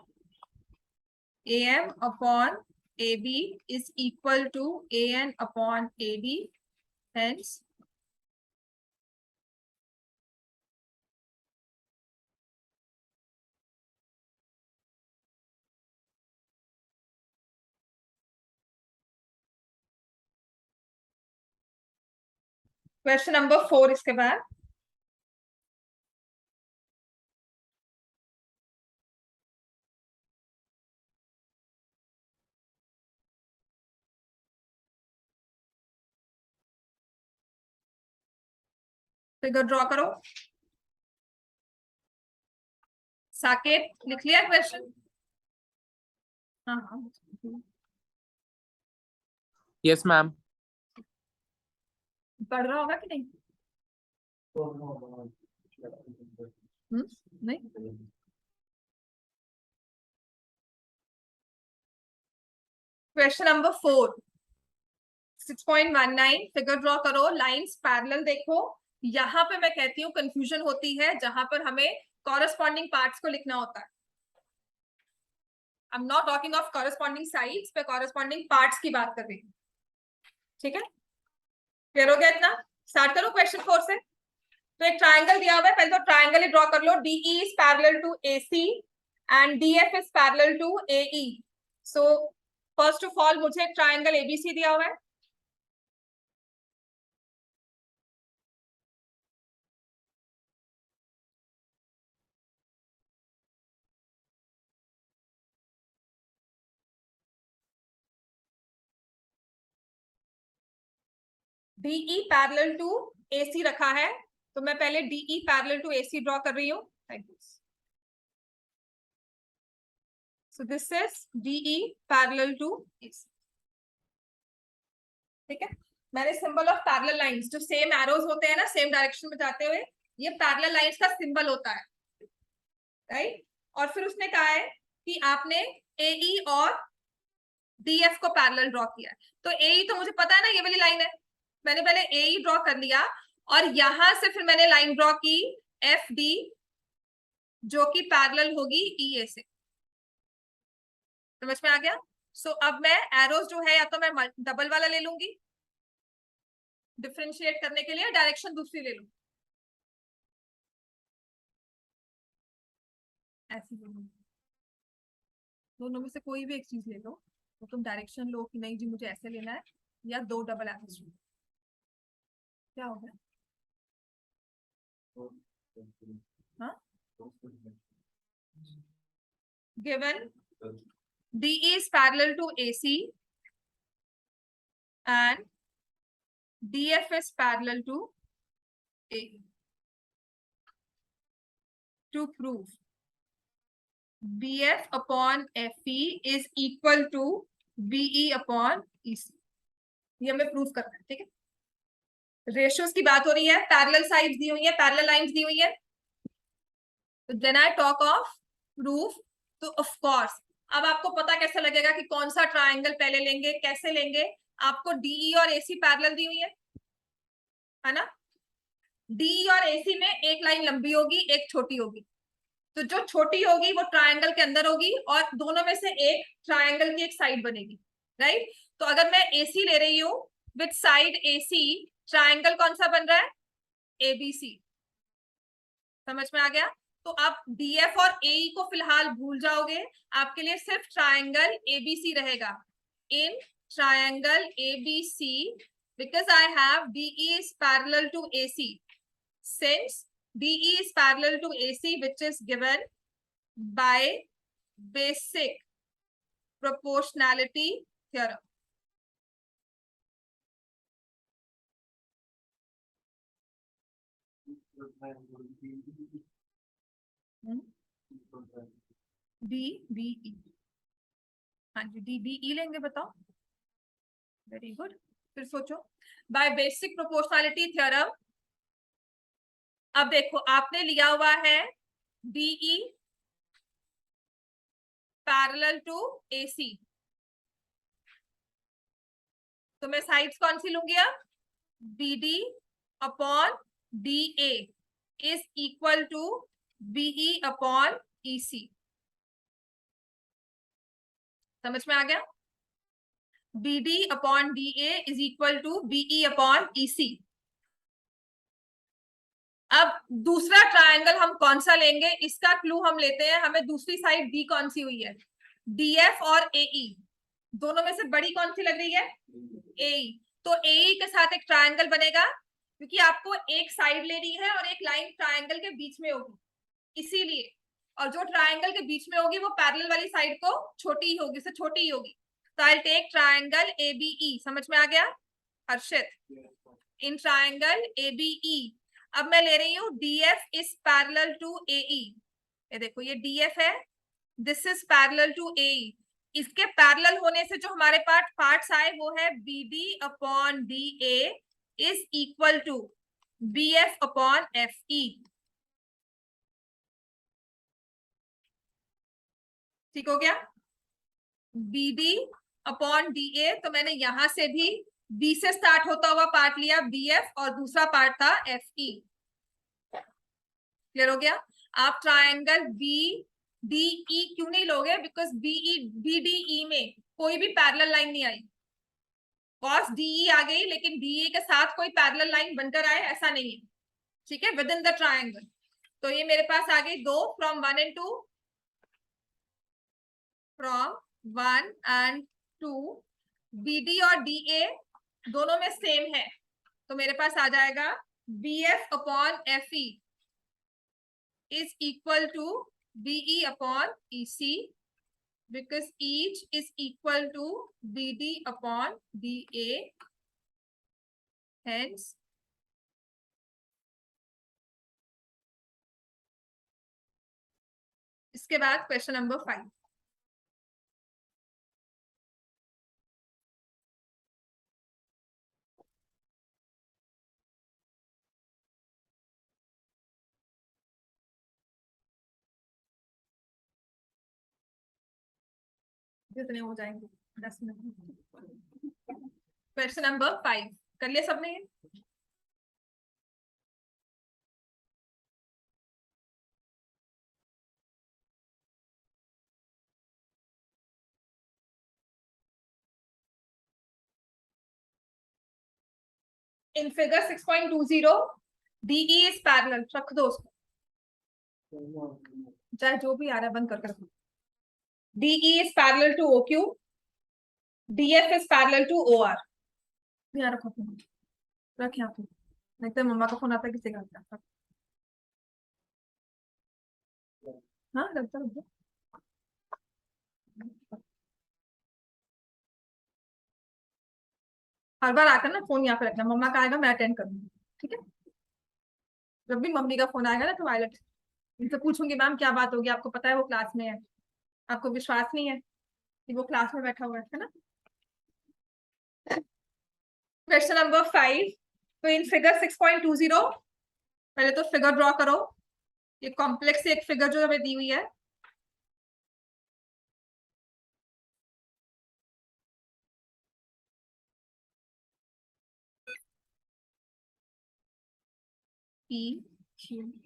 [SPEAKER 1] AM upon AB is equal to AN upon AD, hence question number 4 इसके बाद। फिगर ड्रॉ करो। साकेत लिख लिया क्वेश्चन? हाँ हाँ,
[SPEAKER 3] यस मैम।
[SPEAKER 1] पढ़ रहा होगा कि नहीं? नहीं। क्वेश्चन नंबर 4 6.19 फिगर ड्रॉ करो। लाइंस पैरेलल देखो। यहाँ पे मैं कहती हूँ कंफ्यूजन होती है जहां पर हमें कॉरेस्पॉन्डिंग पार्ट्स को लिखना होता है। I am not talking of corresponding sides, पे कॉरेस्पॉन्डिंग पार्ट्स की बात कर रही हूँ। ठीक है, क्लियर हो गया इतना? स्टार्ट करो क्वेश्चन 4 से। तो एक ट्राइंगल दिया हुआ है, पहले तो ट्राइंगल ही ड्रॉ कर लो। DE is parallel to AC and DF is parallel to AE। So first of all मुझे एक ट्राइंगल ABC दिया हुआ है। DE पैरेलल टू AC रखा है, तो मैं पहले DE parallel to AC draw कर रही हूँ। So this is DE parallel to AC। ठीक है, मैंने सिंबल ऑफ पैरेलल लाइंस, जो सेम एरोज होते हैं ना सेम डायरेक्शन में जाते हुए, ये पैरेलल लाइंस का सिंबल होता है, राइट। और फिर उसने कहा है कि आपने AE और DF को पैरेलल ड्रॉ किया है। तो AE तो मुझे पता है ना, ये वाली लाइन है। मैंने पहले AE ड्रॉ कर लिया और यहां से फिर मैंने लाइन ड्रॉ की FD, जो कि पैरेलल होगी EA से। समझ में आ गया? सो अब मैं एरोज जो है या तो मैं डबल वाला ले लूंगी डिफरेंशिएट करने के लिए, डायरेक्शन दूसरी ले लूंगी, ऐसे ले लूंगी। दोनों में से कोई भी एक चीज ले लो, तो तुम डायरेक्शन लो कि नहीं जी मुझे ऐसे लेना है, या दो डबल एरोज। क्या हो गया? हाँ, given DE is parallel to AC and DF is parallel to AE. To prove BF upon FE is equal to BE upon EC, ये हमें प्रूव करना है, ठीक है। रेशियोज की बात हो रही है, पैरेलल साइड्स दी हुई है, पैरेलल लाइंस दी हुई है। Then I talk of proof, तो ऑफ कोर्स अब आपको पता कैसे लगेगा कि कौन सा ट्रायंगल पहले लेंगे, कैसे लेंगे। आपको DE और AC पैरेलल दी हुई है ना। DE और AC में एक लाइन लंबी होगी, एक छोटी होगी। तो जो छोटी होगी वो ट्रायंगल के अंदर होगी, और दोनों में से एक ट्रायंगल की एक साइड बनेगी, राइट। तो अगर मैं AC ले रही हूं विद साइड AC, ट्रायंगल कौन सा बन रहा है? ABC। समझ में आ गया? तो आप DF और AE को फिलहाल भूल जाओगे, आपके लिए सिर्फ ट्रायंगल ABC रहेगा। इन triangle ABC, because I have DE is parallel to AC, since DE is parallel to AC, which is given by basic proportionality theorem. DBE, हाँ जी DBE लेंगे, बताओ। वेरी गुड, फिर सोचो। बाय बेसिक प्रोपोर्शनैलिटी थ्योरम, अब देखो आपने लिया हुआ है DE पैरेलल टू AC, तो मैं साइड्स कौन सी लूंगी अब? BD upon DA is equal to BE upon EC। समझ में आ गया? BD upon DA is equal to BE upon EC। अब दूसरा ट्रायंगल हम कौन सा लेंगे, इसका क्लू हम लेते हैं। हमें दूसरी साइड डी कौन सी हुई है? DF और AE, दोनों में से बड़ी कौन सी लग रही है? AE। तो AE के साथ एक ट्रायंगल बनेगा, क्योंकि आपको एक साइड लेनी है और एक लाइन ट्रायंगल के बीच में होगी, इसीलिए। और जो ट्रायंगल के बीच में होगी वो पैरेलल वाली साइड को छोटी ही होगी, उससे छोटी ही होगी। तो आई टेक ट्रायंगल ABE। समझ में आ गया हर्षित? इन ट्रायंगल ABE अब मैं ले रही हूं DF is parallel to AE। ये देखो ये DF है, this is parallel to AE। इसके पैरेलल होने से जो हमारे पास पार्ट्स आए वो है BD upon DA is equal to BF upon FE। ठीक हो गया? BD अपॉन DA, तो मैंने यहां से भी B से स्टार्ट होता हुआ पार्ट लिया BF, और दूसरा पार्ट था FE। क्लियर हो गया? आप ट्रायंगल BDE क्यों नहीं लोगे? बिकॉज BDE में कोई भी पैरेलल लाइन नहीं आई। कॉस DE आ गई, लेकिन DE के साथ कोई पैरेलल लाइन बनकर आए ऐसा नहीं है, ठीक है, विद इन द ट्रायंगल। तो ये मेरे पास आ गई दो, from 1 and 2, from 1 and 2। BD और DA दोनों में सेम है, तो मेरे पास आ जाएगा BF upon FE is equal to BE upon EC, because each is equal to BD upon DA, hence इसके बाद क्वेश्चन नंबर 5। कितने हो जाएंगे? 10 मिनट। क्वेश्चन नंबर 5 कर लिया सबने? In figure 6.20 DE is parallel, रख दो उसको, चाहे जो भी आ रहा है बंद करके रखो। DE is parallel to OQ, DF is parallel to OR. यहाँ रखो, रख यहाँ पे, नहीं तो मम्मा का फोन आता है किसी का आता है। हाँ रखता रखता। हर बार आकर ना फोन यहाँ पे रखना, मम्मा का आएगा मैं अटेंड करूंगी, ठीक है। जब भी मम्मी का फोन आएगा ना तो वायलेट इनसे पूछूंगी, मैम क्या बात होगी, आपको पता है वो क्लास में है, आपको विश्वास नहीं है कि वो क्लास में बैठा हुआ है ना। क्वेश्चन नंबर 5, तो इन फिगर 6.20 पहले तो फिगर ड्रॉ करो। ये कॉम्प्लेक्स एक फिगर जो हमें दी हुई है, PQR।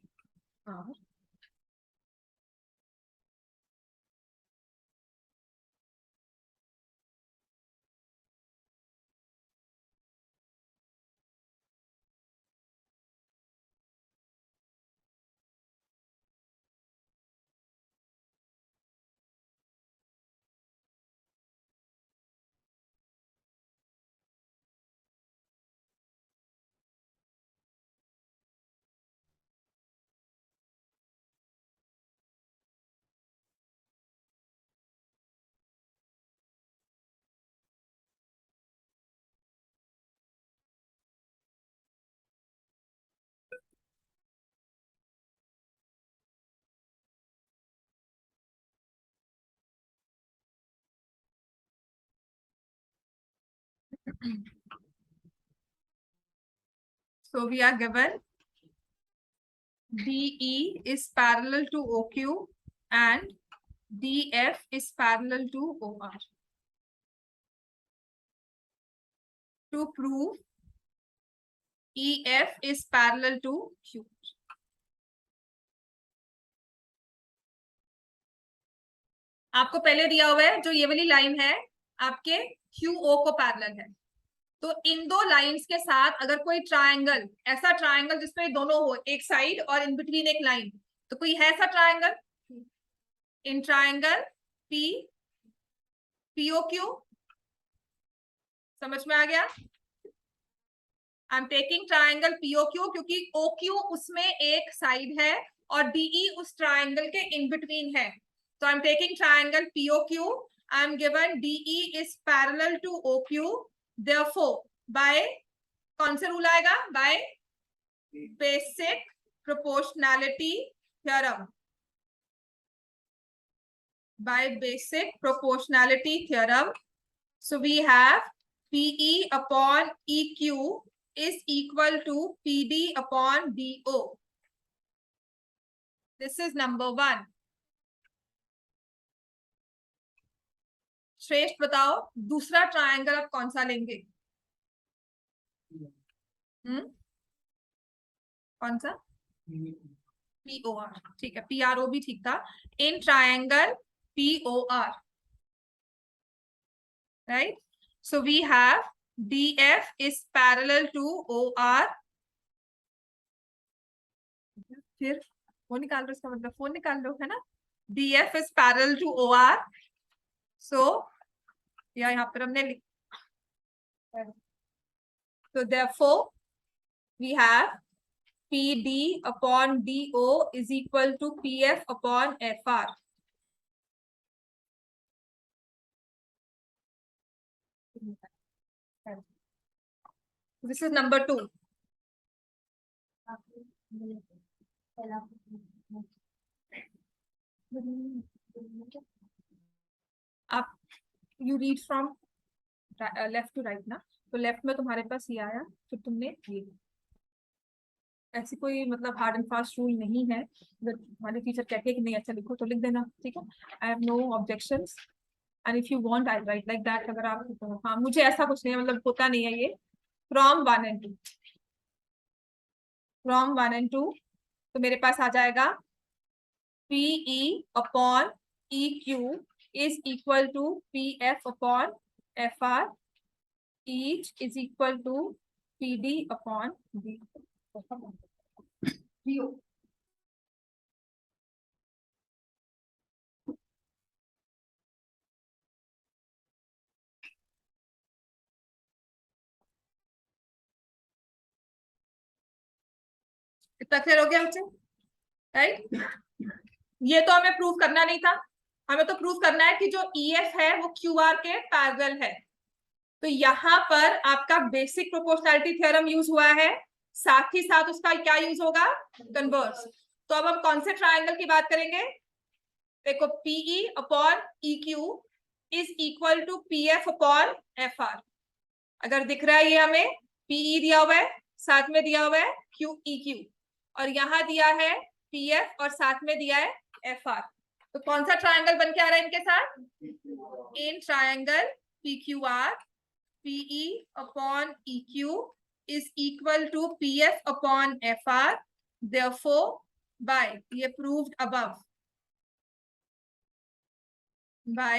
[SPEAKER 1] So we are given DE is parallel to OQ and DF is parallel to OR. To prove EF is parallel to Q. आपको पहले दिया हुआ है जो ये वाली लाइन है आपके QO को पैरेलल है, तो इन दो लाइंस के साथ अगर कोई ट्रायंगल, ऐसा ट्रायंगल जिसमें दोनों हो, एक साइड और इन बिटवीन एक लाइन, तो कोई है ऐसा ट्रायंगल, इन ट्रायंगल POQ, समझ में आ गया। आई एम टेकिंग ट्रायंगल POQ क्योंकि OQ उसमें एक साइड है और DE उस ट्रायंगल के इन बिटवीन है, तो I am taking triangle POQ। I am given DE is parallel to OQ, therefore by कौन सा रूल आएगा, by basic proportionality theorem, by basic proportionality theorem. So we have PE upon EQ is equal to PD upon DO. This is number 1. श्रेष्ठ बताओ दूसरा ट्रायंगल आप कौन सा लेंगे, कौन सा, POR, ठीक है, PRO भी ठीक था, in triangle POR, right? So we have DF is parallel to OR, फिर वो निकाल लो, इसका मतलब फोन निकाल लो, है ना। DF is parallel to OR, so यहाँ पर हमने so therefore we have PD upon DO is equal to PF upon FR. This is number 2. आप you read from left to right ना, तो लेफ्ट में तुम्हारे पास ये आया, फिर तुमने ये, ऐसी कोई मतलब हार्ड एंड फास्ट रूल नहीं है, अगर हमारे टीचर कहते हैं कि नहीं अच्छा लिखो तो लिख देना, ठीक है। I have no objections and if you want I write like that, अगर आप तो, हाँ मुझे ऐसा कुछ नहीं है, मतलब होता नहीं है ये, फ्रॉम 1 and 2, फ्रॉम 1 and 2, तो मेरे पास आ जाएगा PE upon EQ is equal to PF upon FR, each is equal to PD upon DO. इतना क्लियर हो गया बच्चे? राइट, ये तो हमें प्रूव करना नहीं था, हमें तो प्रूव करना है कि जो EF है वो QR के पैरेलल है। तो यहां पर आपका बेसिक प्रोपोर्शनैलिटी थ्योरम यूज हुआ है, साथ ही साथ उसका क्या यूज होगा, कन्वर्स। तो अब हम कौन से ट्रायंगल की बात करेंगे? देखो, PE upon EQ is equal to PF upon FR। अगर दिख रहा है ये हमें, PE दिया हुआ है, साथ में दिया हुआ है QEQ, और यहां दिया है PF और साथ में दिया है FR। तो कौन सा ट्रायंगल बन के आ रहा है इनके साथ? इन triangle PQR, PE upon EQ is equal to PF upon FR. Therefore, by ये proved above by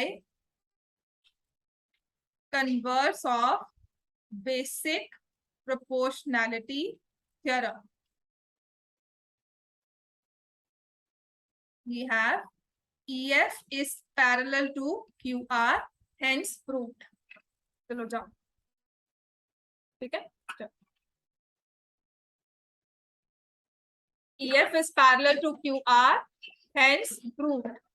[SPEAKER 1] converse of basic proportionality theorem, we have EF is parallel to QR, hence proved. चलो जाओ, ठीक है? EF is parallel to QR, hence proved.